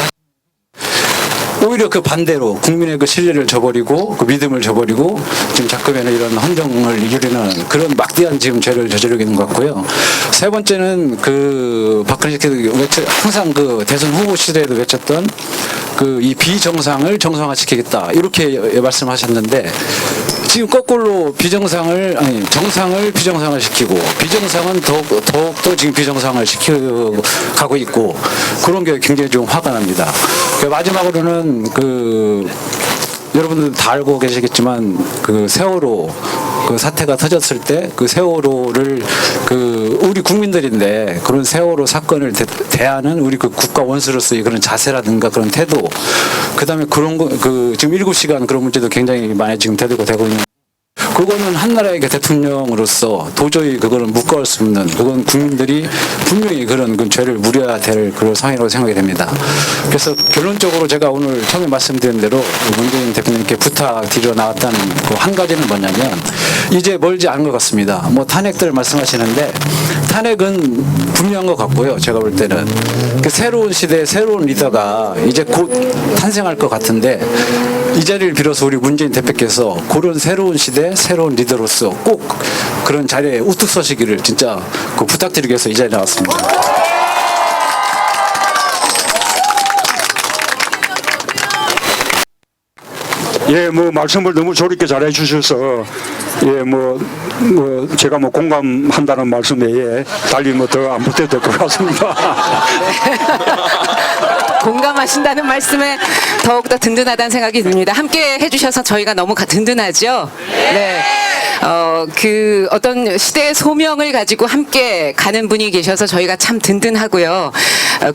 오히려 반대로 국민의 신뢰를 저버리고 믿음을 저버리고 지금 작금에는 이런 헌정을 유린하는 그런 막대한 지금 죄를 저지르고 있는 것 같고요. 세 번째는 박근혜 씨께서 항상 대선 후보 시대에도 외쳤던 이 비정상을 정상화시키겠다 이렇게 말씀하셨는데 지금 거꾸로 정상을 비정상화시키고 비정상은 더욱더 지금 비정상을 시켜가고 있고 그런 게 굉장히 좀 화가 납니다. 마지막으로는 여러분들 다 알고 계시겠지만 세월호 사태가 터졌을 때 세월호를 우리 국민들인데 그런 세월호 사건을 대하는 우리 국가 원수로서의 그런 자세라든가 그런 태도 그다음에 그런 거 지금 7시간 그런 문제도 굉장히 많이 지금 대두가 되고 있는 그거는 한 나라의 대통령으로서 도저히 그거는 묵과할 수 없는 그건 국민들이 분명히 그런 죄를 물어야 될 그런 상황이라고 생각이 됩니다. 그래서 결론적으로 제가 오늘 처음에 말씀드린 대로 문재인 대표님께 부탁드려 나왔다는 한 가지는 뭐냐면 이제 멀지 않은 것 같습니다. 탄핵들 말씀하시는데 탄핵은 분명한 것 같고요. 제가 볼 때는 새로운 시대의 새로운 리더가 이제 곧 탄생할 것 같은데 이 자리를 빌어서 우리 문재인 대표께서 그런 새로운 시대 새로운 리더로서 꼭 그런 자리에 우뚝 서시기를 진짜 부탁드리기 위해서 이 자리에 나왔습니다. 예, 말씀을 너무 조리게 잘해 주셔서 제가 공감한다는 말씀 외에 달리 더 안 붙여도 될 것 같습니다. 공감하신다는 말씀에 더욱더 든든하다는 생각이 듭니다. 함께 해주셔서 저희가 너무 든든하죠? 네. 어떤 시대의 소명을 가지고 함께 가는 분이 계셔서 저희가 참 든든하고요.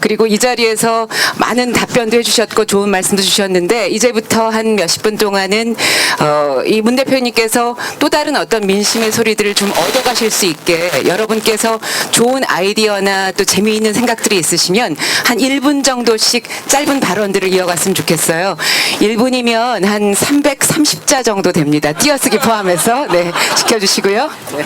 그리고 이 자리에서 많은 답변도 해주셨고 좋은 말씀도 주셨는데 이제부터 한 몇십 분 동안은 이 문 대표님께서 또 다른 어떤 민심의 소리들을 좀 얻어가실 수 있게 여러분께서 좋은 아이디어나 또 재미있는 생각들이 있으시면 한 1분 정도씩 짧은 발언들을 이어갔으면 좋겠어요. 1분이면 한 330자 정도 됩니다. 띄어쓰기 포함해서 네, 지켜주시고요. 네.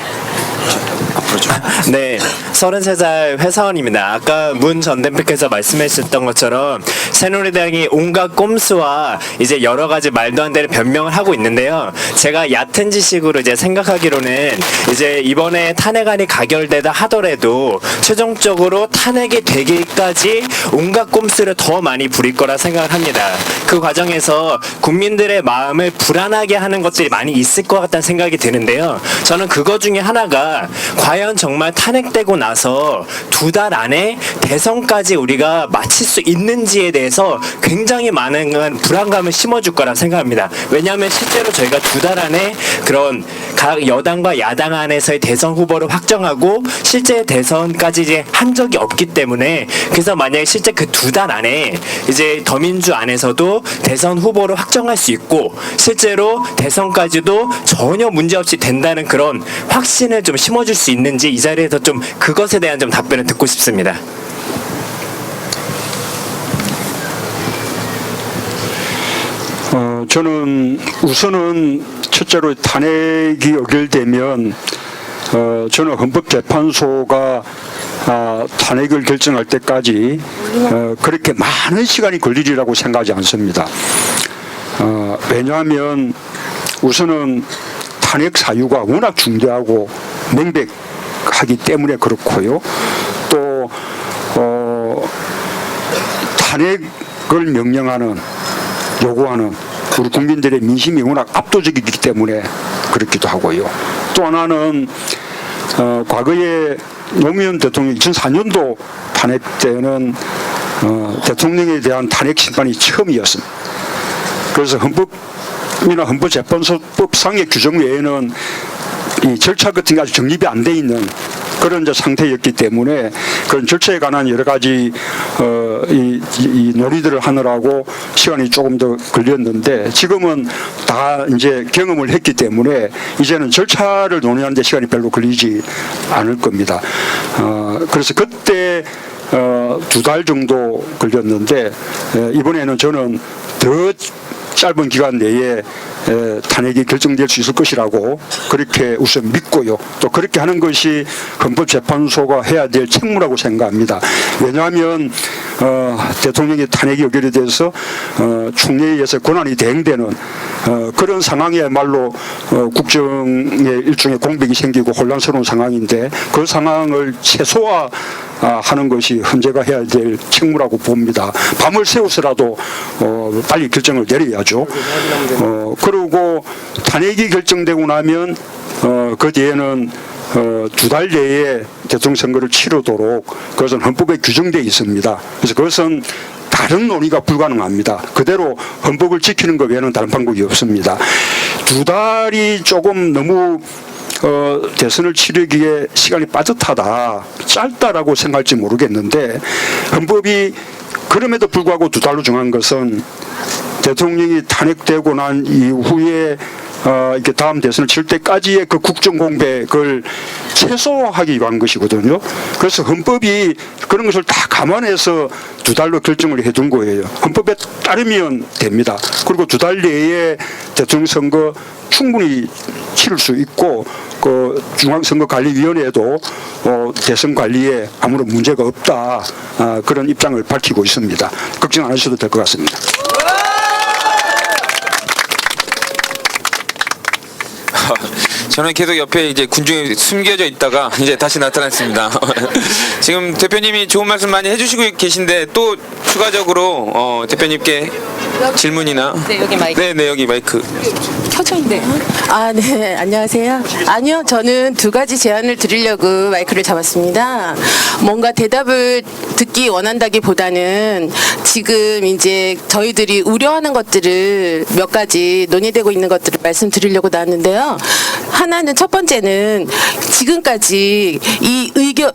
네, 33살 회사원입니다. 아까 문 전 대표께서 말씀하셨던 것처럼 새누리당이 온갖 꼼수와 이제 여러 가지 말도 안 되는 변명을 하고 있는데요. 제가 얕은 지식으로 이제 생각하기로는 이제 이번에 탄핵안이 가결되다 하더라도 최종적으로 탄핵이 되기까지 온갖 꼼수를 더 많이 부릴 거라 생각을 합니다. 그 과정에서 국민들의 마음을 불안하게 하는 것들이 많이 있을 것 같다는 생각이 드는데요. 저는 그거 중에 하나가 과연 정말 탄핵되고 나서 2달 안에 대선까지 우리가 마칠 수 있는지에 대해서 굉장히 많은 불안감을 심어줄 거라 생각합니다. 왜냐하면 실제로 저희가 2달 안에 그런 각 여당과 야당 안에서의 대선 후보를 확정하고 실제 대선까지 이제 한 적이 없기 때문에 그래서 만약에 실제 그 2달 안에 이제 더민주 안에서도 대선 후보를 확정할 수 있고 실제로 대선까지도 전혀 문제없이 된다는 그런 확신을 좀 심어줄 수 있는지 이 자리에서 좀 그것에 대한 좀 답변을 듣고 싶습니다. 저는 우선은 첫째로 탄핵이 의결되면 저는 헌법재판소가 탄핵을 결정할 때까지 그렇게 많은 시간이 걸리리라고 생각하지 않습니다. 왜냐하면 우선은 탄핵 사유가 워낙 중대하고 명백하기 때문에 그렇고요. 또 탄핵을 명령하는 요구하는 우리 국민들의 민심이 워낙 압도적이기 때문에 그렇기도 하고요. 또 하나는 과거에 노무현 대통령 2004년도 탄핵 때는 대통령에 대한 탄핵 심판이 처음이었습니다. 그래서 헌법이나 헌법재판소법상의 규정 외에는 이 절차 같은 게 아주 정립이 안 돼 있는 그런 이제 상태였기 때문에 그런 절차에 관한 여러 가지 이 논의들을 하느라고 시간이 조금 더 걸렸는데 지금은 다 이제 경험을 했기 때문에 이제는 절차를 논의하는 데 시간이 별로 걸리지 않을 겁니다. 그래서 그때 2달 정도 걸렸는데 이번에는 저는 더 짧은 기간 내에 탄핵이 결정될 수 있을 것이라고 그렇게 우선 믿고요. 또 그렇게 하는 것이 헌법재판소가 해야 될 책무라고 생각합니다. 왜냐하면 대통령의 탄핵이 의결이 돼서 총리에 의해서 권한이 대행되는 그런 상황이야말로 국정에 일종의 공백이 생기고 혼란스러운 상황인데 그 상황을 최소화하는 것이 헌재가 해야 될 책무라고 봅니다. 밤을 새워서라도 빨리 결정을 내려야죠. 그리고 탄핵이 결정되고 나면 그 뒤에는 2달 내에 대통령 선거를 치르도록 그것은 헌법에 규정되어 있습니다. 그래서 그것은 다른 논의가 불가능합니다. 그대로 헌법을 지키는 것 외에는 다른 방법이 없습니다. 2달이 조금 너무 대선을 치르기에 시간이 빠듯하다, 짧다라고 생각할지 모르겠는데 헌법이 그럼에도 불구하고 2달로 정한 것은 대통령이 탄핵되고 난 이후에 이렇게 다음 대선을 칠 때까지의 그 국정 공백을 최소화하기 위한 것이거든요. 그래서 헌법이 그런 것을 다 감안해서 2달로 결정을 해둔 거예요. 헌법에 따르면 됩니다. 그리고 2달 내에 대통령 선거 충분히 치를 수 있고 그 중앙선거관리위원회도 대선 관리에 아무런 문제가 없다 그런 입장을 밝히고 있습니다. 걱정 안 하셔도 될 것 같습니다. 저는 계속 옆에 이제 군중에 숨겨져 있다가 이제 다시 나타났습니다. 지금 대표님이 좋은 말씀 많이 해주시고 계신데 또 추가적으로 대표님께 질문이나 네, 여기 마이크. 네, 여기 마이크 켜져 있네. 네, 안녕하세요. 아니요, 저는 2가지 제안을 드리려고 마이크를 잡았습니다. 뭔가 대답을 듣기 원한다기보다는 지금 이제 저희들이 우려하는 것들을 몇 가지 논의되고 있는 것들을 말씀드리려고 나왔는데요. 하나는 첫 번째는 지금까지 이 의견,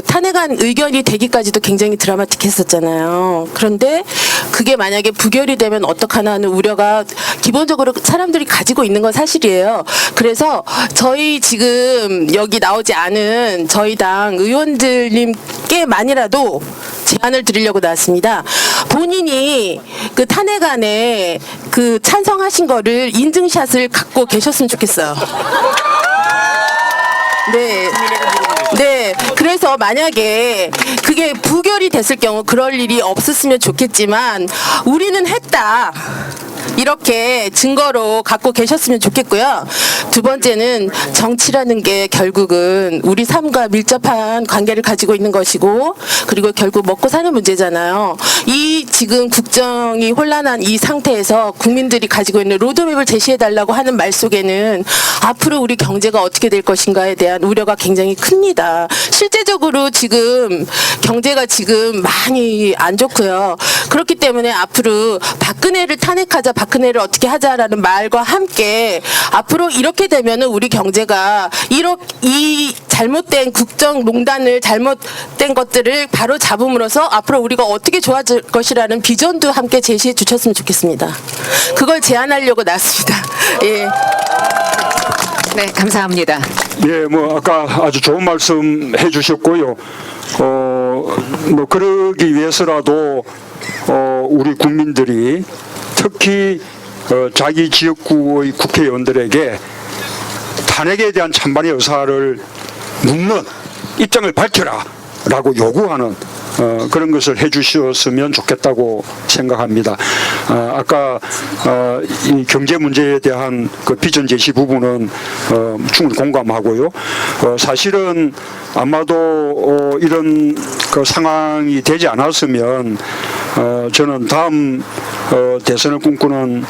탄핵안 의견이 되기까지도 굉장히 드라마틱했었잖아요. 그런데 그게 만약에 부결이 되면 어떡하나 하는 우려가 기본적으로 사람들이 가지고 있는 건 사실이에요. 그래서 저희 지금 여기 나오지 않은 저희 당 의원들님께만이라도 제안을 드리려고 나왔습니다. 본인이 그 탄핵안에 그 찬성하신 거를 인증샷을 갖고 계셨으면 좋겠어요. 네. 네. 그래서 만약에 그게 부결이 됐을 경우 그럴 일이 없었으면 좋겠지만 우리는 했다. 이렇게 증거로 갖고 계셨으면 좋겠고요. 두 번째는 정치라는 게 결국은 우리 삶과 밀접한 관계를 가지고 있는 것이고 그리고 결국 먹고 사는 문제잖아요. 이 지금 국정이 혼란한 이 상태에서 국민들이 가지고 있는 로드맵을 제시해달라고 하는 말 속에는 앞으로 우리 경제가 어떻게 될 것인가에 대한 우려가 굉장히 큽니다. 실제적으로 지금 경제가 지금 많이 안 좋고요. 그렇기 때문에 앞으로 박근혜를 탄핵하자, 박근혜를 어떻게 하자라는 말과 함께 앞으로 이렇게 되면은 우리 경제가 이 잘못된 국정농단을 잘못된 것들을 바로 잡음으로써 앞으로 우리가 어떻게 좋아질 것이라는 비전도 함께 제시해 주셨으면 좋겠습니다. 그걸 제안하려고 나왔습니다. 예. 네, 감사합니다. 예, 뭐 아까 아주 좋은 말씀 해주셨고요. 뭐 그러기 위해서라도 우리 국민들이 특히 자기 지역구의 국회의원들에게 탄핵에 대한 찬반의 의사를 묻는 입장을 밝혀라 라고 요구하는 그런 것을 해주셨으면 좋겠다고 생각합니다. 아까 이 경제 문제에 대한 그 비전 제시 부분은 충분히 공감하고요. 사실은 아마도 이런 그 상황이 되지 않았으면 저는 다음 대선을 꿈꾸는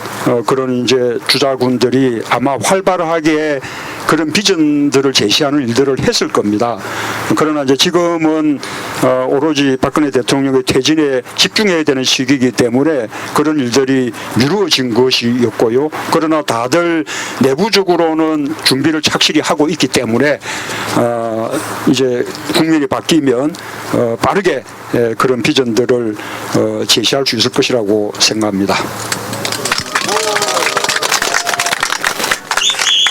그런 이제 주자군들이 아마 활발하게 그런 비전들을 제시하는 일들을 했을 겁니다. 그러나 이제 지금은 오로지 박근혜 대통령의 퇴진에 집중해야 되는 시기이기 때문에 그런 일들이 미루어진 것이었고요. 그러나 다들 내부적으로는 준비를 착실히 하고 있기 때문에 이제 국민이 바뀌면 빠르게 그런 비전들을 제시할 수 있을 것이라고 생각합니다.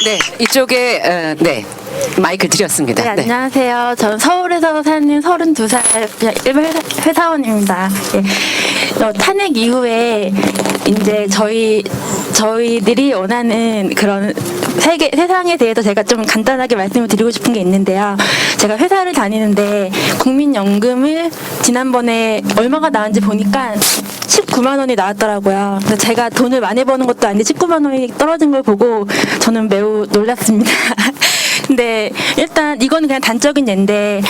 네, 이쪽에 네 마이크 드렸습니다. 네, 안녕하세요. 저는 서울에서 사는 32살 회사원입니다. 예. 탄핵 이후에 이제 저희들이 원하는 그런 세상에 대해서 제가 좀 간단하게 말씀을 드리고 싶은 게 있는데요. 제가 회사를 다니는데 국민연금을 지난번에 얼마가 나왔는지 보니까 19만 원이 나왔더라고요. 근데 제가 돈을 많이 버는 것도 아닌데 19만 원이 떨어진 걸 보고 저는 매우 놀랐습니다. 근데 일단 이거는 그냥 단적인 예인데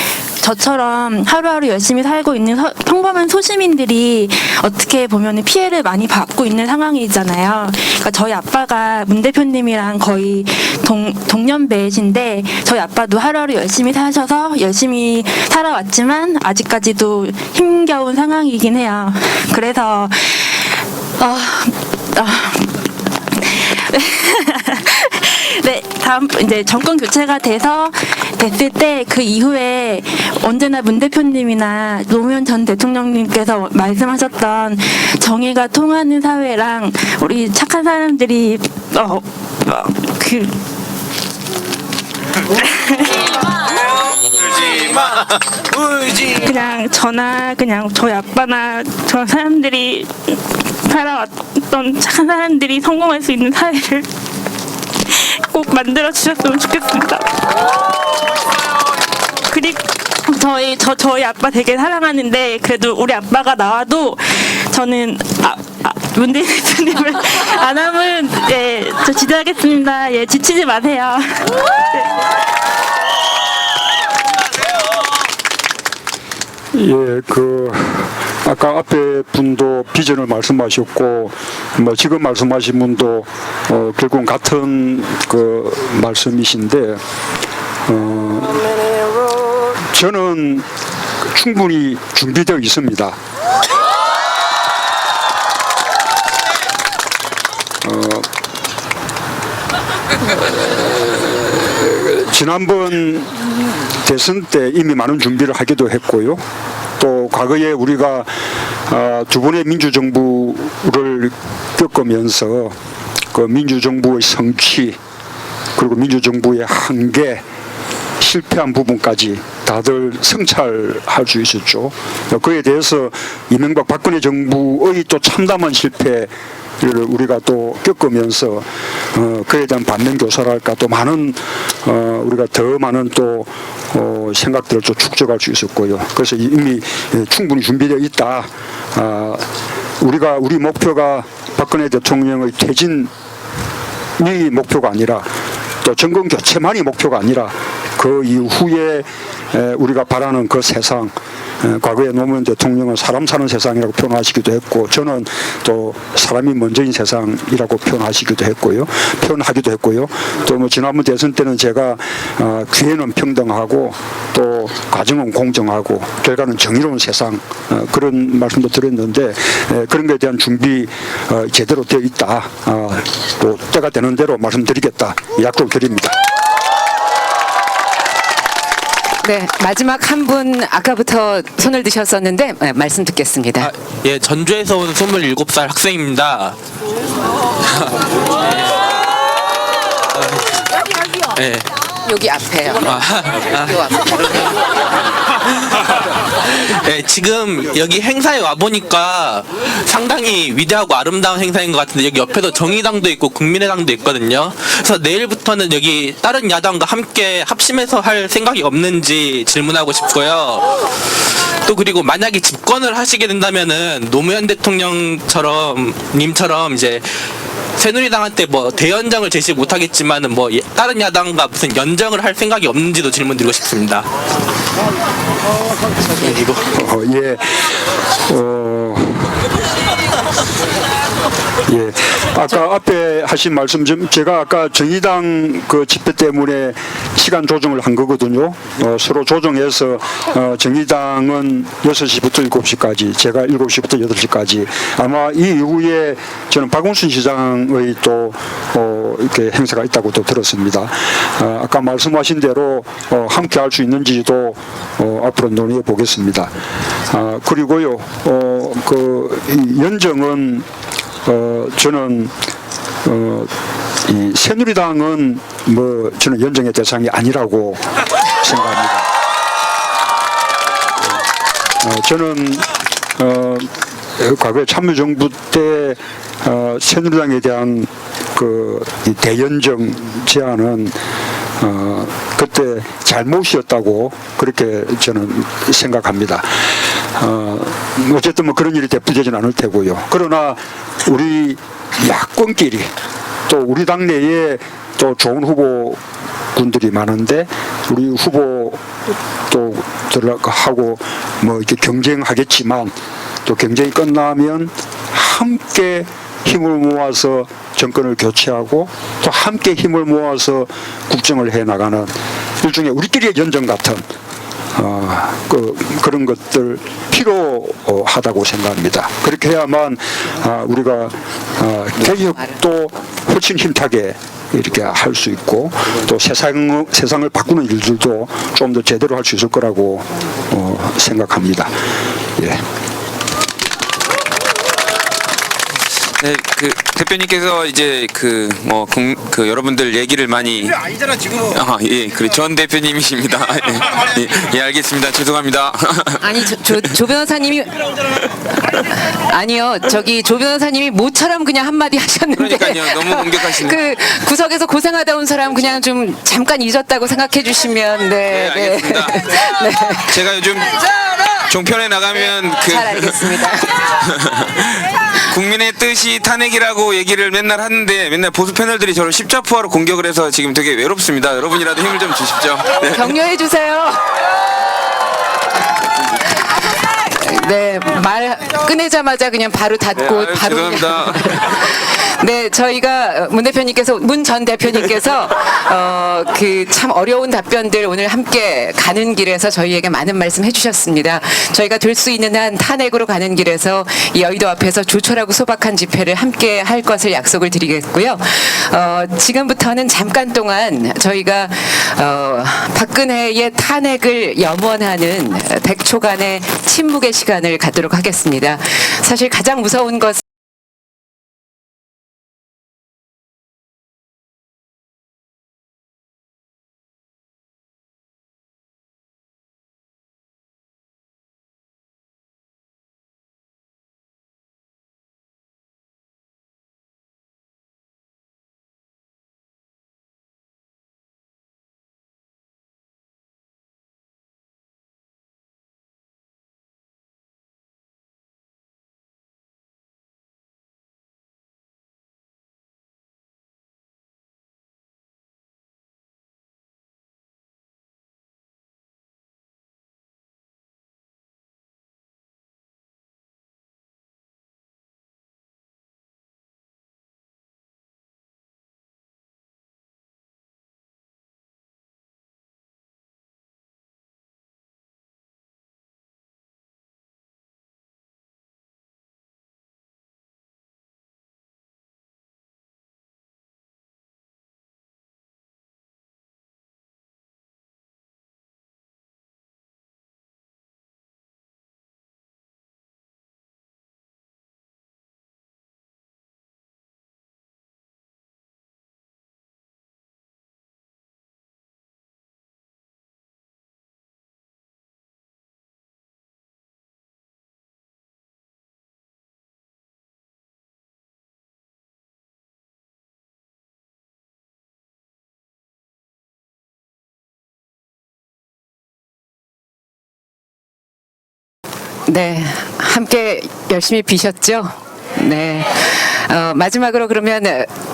저처럼 하루하루 열심히 살고 있는 평범한 소시민들이 어떻게 보면 피해를 많이 받고 있는 상황이잖아요. 그러니까 저희 아빠가 문 대표님이랑 거의 동년배이신데 저희 아빠도 하루하루 열심히 사셔서 열심히 살아왔지만 아직까지도 힘겨운 상황이긴 해요. 그래서 네, 다음 이제 정권 교체가 됐을 때 그 이후에 언제나 문 대표님이나 노무현 전 대통령님께서 말씀하셨던 정의가 통하는 사회랑 우리 착한 사람들이 그냥 저나 그냥 저희 아빠나 저 사람들이 살아왔던 착한 사람들이 성공할 수 있는 사회를 꼭 만들어 주셨으면 좋겠습니다. 그리고 저희 아빠 되게 사랑하는데 그래도 우리 아빠가 나와도 저는 문 대표님을 안 하면 저 지지하겠습니다. 지치지 마세요. 예, 아까 앞에 분도 비전을 말씀하셨고, 지금 말씀하신 분도 결국은 같은 그 말씀이신데, 저는 충분히 준비되어 있습니다. 지난번 대선 때 이미 많은 준비를 하기도 했고요. 또 과거에 우리가 두 번의 민주정부를 겪으면서 그 민주정부의 성취 그리고 민주정부의 한계 실패한 부분까지 다들 성찰할 수 있었죠. 그에 대해서 이명박 박근혜 정부의 또 참담한 실패를 우리가 또 겪으면서 그에 대한 반면교사랄까 또 많은 우리가 더 많은 또 생각들을 좀 축적할 수 있었고요. 그래서 이미 충분히 준비되어 있다. 우리 목표가 박근혜 대통령의 퇴진이 목표가 아니라 또 정권 교체만이 목표가 아니라 그 이후에 우리가 바라는 그 세상, 과거에 노무현 대통령은 사람 사는 세상이라고 표현하시기도 했고 저는 또 사람이 먼저인 세상이라고 표현하기도 했고요. 또 뭐 지난번 대선 때는 제가 기회는 평등하고 또 과정은 공정하고 결과는 정의로운 세상 그런 말씀도 드렸는데 그런 것에 대한 준비 제대로 되어 있다. 또 때가 되는 대로 말씀드리겠다. 약속을 드립니다. 네, 마지막 한 분 아까부터 손을 드셨었는데 말씀 듣겠습니다. 예, 전주에서 온 27살 학생입니다. 네. 여기 앞에요. 요 앞에. 네, 지금 여기 행사에 와 보니까 상당히 위대하고 아름다운 행사인 것 같은데 여기 옆에도 정의당도 있고 국민의당도 있거든요. 그래서 내일부터는 여기 다른 야당과 함께 합심해서 할 생각이 없는지 질문하고 싶고요. 또 그리고 만약에 집권을 하시게 된다면은 노무현 대통령처럼 님처럼 이제 새누리당한테 뭐 대연정을 제시 못하겠지만은 뭐 다른 야당과 무슨 연정을 할 생각이 없는지도 질문드리고 싶습니다. 예. 아까 앞에 하신 말씀 좀 제가 아까 정의당 그 집회 때문에 시간 조정을 한 거거든요. 서로 조정해서 정의당은 6시부터 7시까지, 제가 7시부터 8시까지. 아마 이 이후에 저는 박원순 시장의 또 이렇게 행사가 있다고 또 들었습니다. 아까 말씀하신 대로 함께 할 수 있는지도 앞으로 논의해 보겠습니다. 그리고요, 이 연정은 저는 이 새누리당은 뭐 저는 연정의 대상이 아니라고 생각합니다. 저는 과거에 참여정부 때 새누리당에 대한 이 대연정 제안은 그때 잘못이었다고 그렇게 저는 생각합니다. 어쨌든 뭐 그런 일이 되풀이되진 않을 테고요. 그러나 우리 야권끼리 또 우리 당내에 또 좋은 후보군들이 많은데 우리 후보들하고 뭐 이렇게 경쟁하겠지만 또 경쟁이 끝나면 함께 힘을 모아서 정권을 교체하고 또 함께 힘을 모아서 국정을 해나가는 일종의 우리끼리의 연정 같은 그런 것들 필요하다고 생각합니다. 그렇게 해야만 우리가 개혁도 훨씬 힘차게 이렇게 할 수 있고 또 세상을 바꾸는 일들도 좀 더 제대로 할 수 있을 거라고 생각합니다. 예. 네, 그 대표님께서 이제 여러분들 얘기를 많이 아니잖아 지금. 예, 그래 전 대표님이십니다. 예, 알겠습니다. 죄송합니다. 아니 조 변호사님이 아니요 저기 조 변호사님이 모처럼 그냥 한마디 하셨는데 그러니까요, 너무 공격하시네. 그 구석에서 고생하다 온 사람 그냥 좀 잠깐 잊었다고 생각해 주시면 네, 알겠습니다. 네. 제가 요즘 종편에 나가면 잘 알겠습니다. 국민의 뜻이 탄핵이라고 얘기를 맨날 하는데 맨날 보수 패널들이 저를 십자포화로 공격을 해서 지금 되게 외롭습니다. 여러분이라도 힘을 좀 주십시오. 네. 격려해 주세요. 네, 말 꺼내자마자 그냥 바로 닫고 네, 바로 죄송합니다. 네, 저희가 문 전 대표님께서 그 참 어려운 답변들 오늘 함께 가는 길에서 저희에게 많은 말씀 해주셨습니다. 저희가 될 수 있는 한 탄핵으로 가는 길에서 이 여의도 앞에서 조촐하고 소박한 집회를 함께 할 것을 약속을 드리겠고요. 지금부터는 잠깐 동안 저희가 박근혜의 탄핵을 염원하는 100초간의 침묵의 시간을 갖도록 하겠습니다. 사실 가장 무서운 것은 네, 함께 열심히 비셨죠? 네. 마지막으로 그러면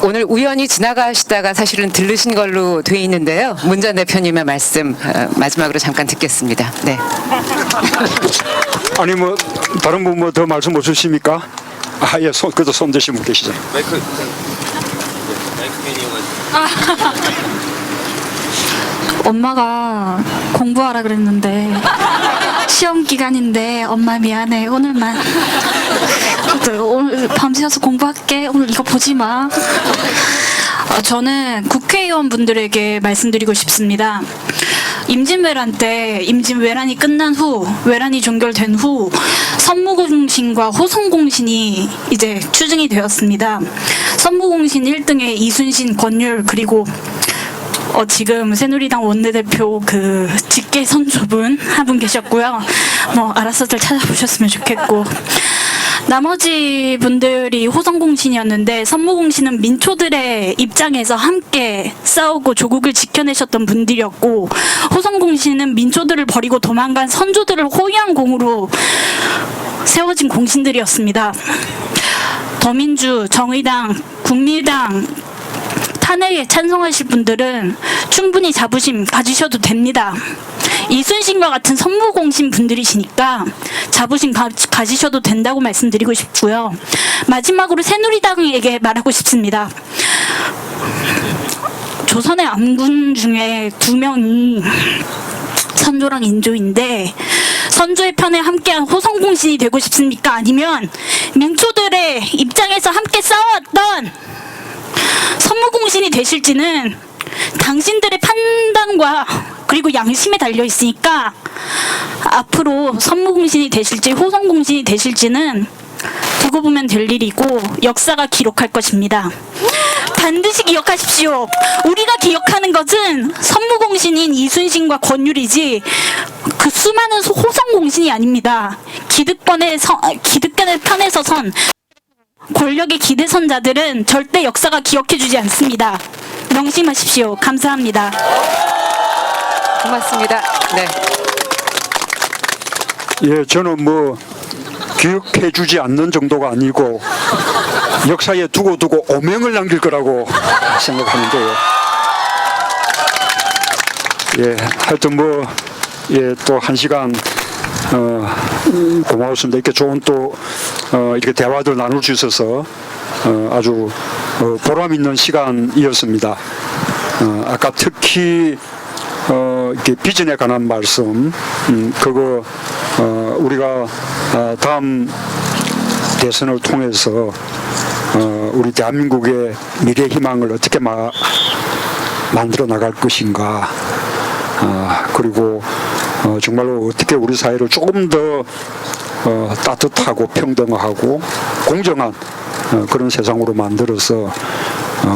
오늘 우연히 지나가시다가 사실은 들르신 걸로 돼 있는데요. 문 전 대표님의 말씀 마지막으로 잠깐 듣겠습니다. 네. 아니 뭐 다른 분 뭐 더 말씀 없으십니까? 아 예, 그래도 손 드신 분 계시죠. 마이크 이용하지. 엄마가 공부하라 그랬는데 시험 기간인데 엄마 미안해 오늘만 오늘 밤새서 공부할게 오늘 이거 보지 마. 저는 국회의원 분들에게 말씀드리고 싶습니다. 임진왜란 때 임진왜란이 끝난 후 외란이 종결된 후 선무공신과 호성공신이 이제 추증이 되었습니다. 선무공신 1등에 이순신, 권율 그리고 지금 새누리당 원내대표 그 직계 선조분 한 분 계셨고요. 뭐 알아서들 찾아보셨으면 좋겠고 나머지 분들이 호성공신이었는데 선무공신은 민초들의 입장에서 함께 싸우고 조국을 지켜내셨던 분들이었고 호성공신은 민초들을 버리고 도망간 선조들을 호위한 공으로 세워진 공신들이었습니다. 더민주, 정의당, 국민의당 탄핵에 찬성하실 분들은 충분히 자부심 가지셔도 됩니다. 이순신과 같은 선무공신 분들이시니까 자부심 가지셔도 된다고 말씀드리고 싶고요. 마지막으로 새누리당에게 말하고 싶습니다. 조선의 암군 중에 2명이 선조랑 인조인데 선조의 편에 함께한 호성공신이 되고 싶습니까? 아니면 민초들의 입장에서 함께 싸웠던 선무공신이 되실지는 당신들의 판단과 그리고 양심에 달려 있으니까 앞으로 선무공신이 되실지 호성공신이 되실지는 두고 보면 될 일이고 역사가 기록할 것입니다. 반드시 기억하십시오. 우리가 기억하는 것은 선무공신인 이순신과 권율이지 그 수많은 호성공신이 아닙니다. 기득권의 편에 서선 권력의 기대선자들은 절대 역사가 기억해주지 않습니다. 명심하십시오. 감사합니다. 고맙습니다. 네. 예, 저는 뭐 기억해주지 않는 정도가 아니고 역사에 두고 오명을 남길 거라고 생각하는데요. 예, 하여튼 뭐 예, 또 1시간 고마웠습니다. 이렇게 좋은 또 이렇게 대화들 나눌 수 있어서 아주 보람 있는 시간이었습니다. 아까 특히 이렇게 비전에 관한 말씀, 그거 우리가 다음 대선을 통해서 우리 대한민국의 미래 희망을 어떻게 만들어 나갈 것인가, 그리고 정말로 어떻게 우리 사회를 조금 더 따뜻하고 평등하고 공정한 그런 세상으로 만들어서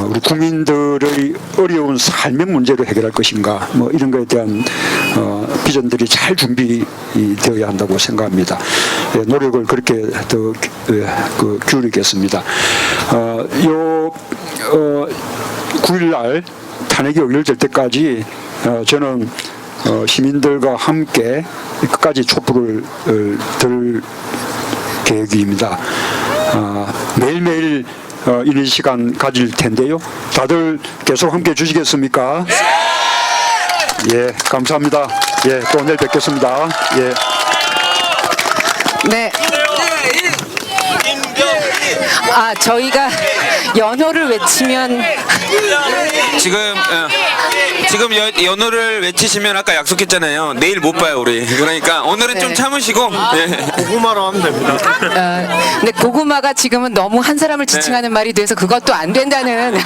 우리 국민들의 어려운 삶의 문제를 해결할 것인가, 뭐 이런 것에 대한 비전들이 잘 준비되어야 한다고 생각합니다. 예, 노력을 그렇게 더 기울이겠습니다. 9일날 탄핵이 의결될 때까지 저는 시민들과 함께 끝까지 촛불을 들 계획입니다. 매일매일 이런 시간 가질 텐데요. 다들 계속 함께 해주시겠습니까? 예, 감사합니다. 예, 또 내일 뵙겠습니다. 예. 네. 저희가 연호를 외치면 지금 연호를 외치시면 아까 약속했잖아요. 내일 못 봐요 우리. 그러니까 오늘은 좀 참으시고 고구마로 하면 됩니다. 근데 고구마가 지금은 너무 한 사람을 지칭하는 말이 돼서 그것도 안 된다는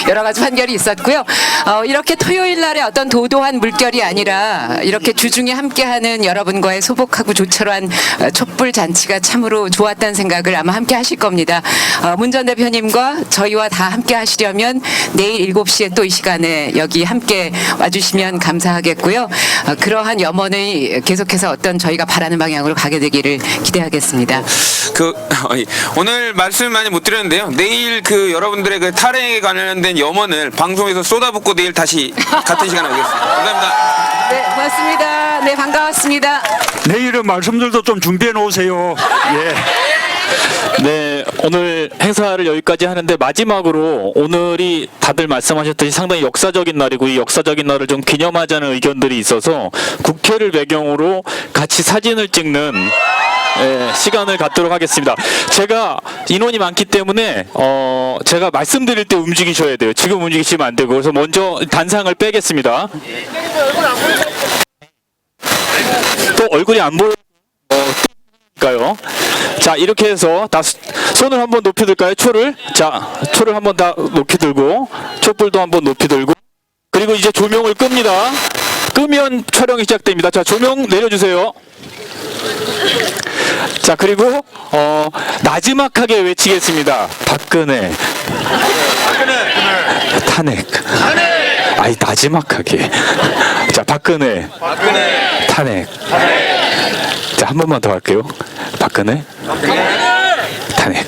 여러 가지 판결이 있었고요. 이렇게 토요일 날의 어떤 도도한 물결이 아니라 이렇게 주중에 함께하는 여러분과의 소복하고 조촐한 촛불 잔치가 참으로 좋았다는 생각을 아마 함께 하실 겁니다. 문 전 대표님과 저희와 다 함께 하시려면 내일 7시에 또 이 시간에 여기 함께 와주시면 감사하겠고요. 그러한 염원이 계속해서 어떤 저희가 바라는 방향으로 가게 되기를 기대하겠습니다. 오늘 말씀 많이 못 드렸는데요. 내일 여러분들의 그 탄핵에 관련된 염원을 방송에서 쏟아붓고 내일 다시 같은 시간에 오겠습니다. 감사합니다. 네. 네, 고맙습니다. 네, 반가웠습니다. 내일은 말씀들도 좀 준비해 놓으세요. 예. 네, 오늘 행사를 여기까지 하는데 마지막으로 오늘이 다들 말씀하셨듯이 상당히 역사적인 날이고 이 역사적인 날을 좀 기념하자는 의견들이 있어서 국회를 배경으로 같이 사진을 찍는 시간을 갖도록 하겠습니다. 제가 인원이 많기 때문에 제가 말씀드릴 때 움직이셔야 돼요. 지금 움직이시면 안 되고 그래서 먼저 단상을 빼겠습니다. 또 얼굴이 안 보일까요? 자, 이렇게 해서 다 손을 한번 높이 들까요? 초를. 자, 초를 한번 다 높이 들고 촛불도 한번 높이 들고 그리고 이제 조명을 끕니다. 끄면 촬영이 시작됩니다. 자, 조명 내려주세요. 자, 그리고 나지막하게 외치겠습니다. 박근혜 탄핵. 아이, 나지막하게. 자, 박근혜 탄핵. 자, 한 번만 더 할게요. 박근혜 탄핵.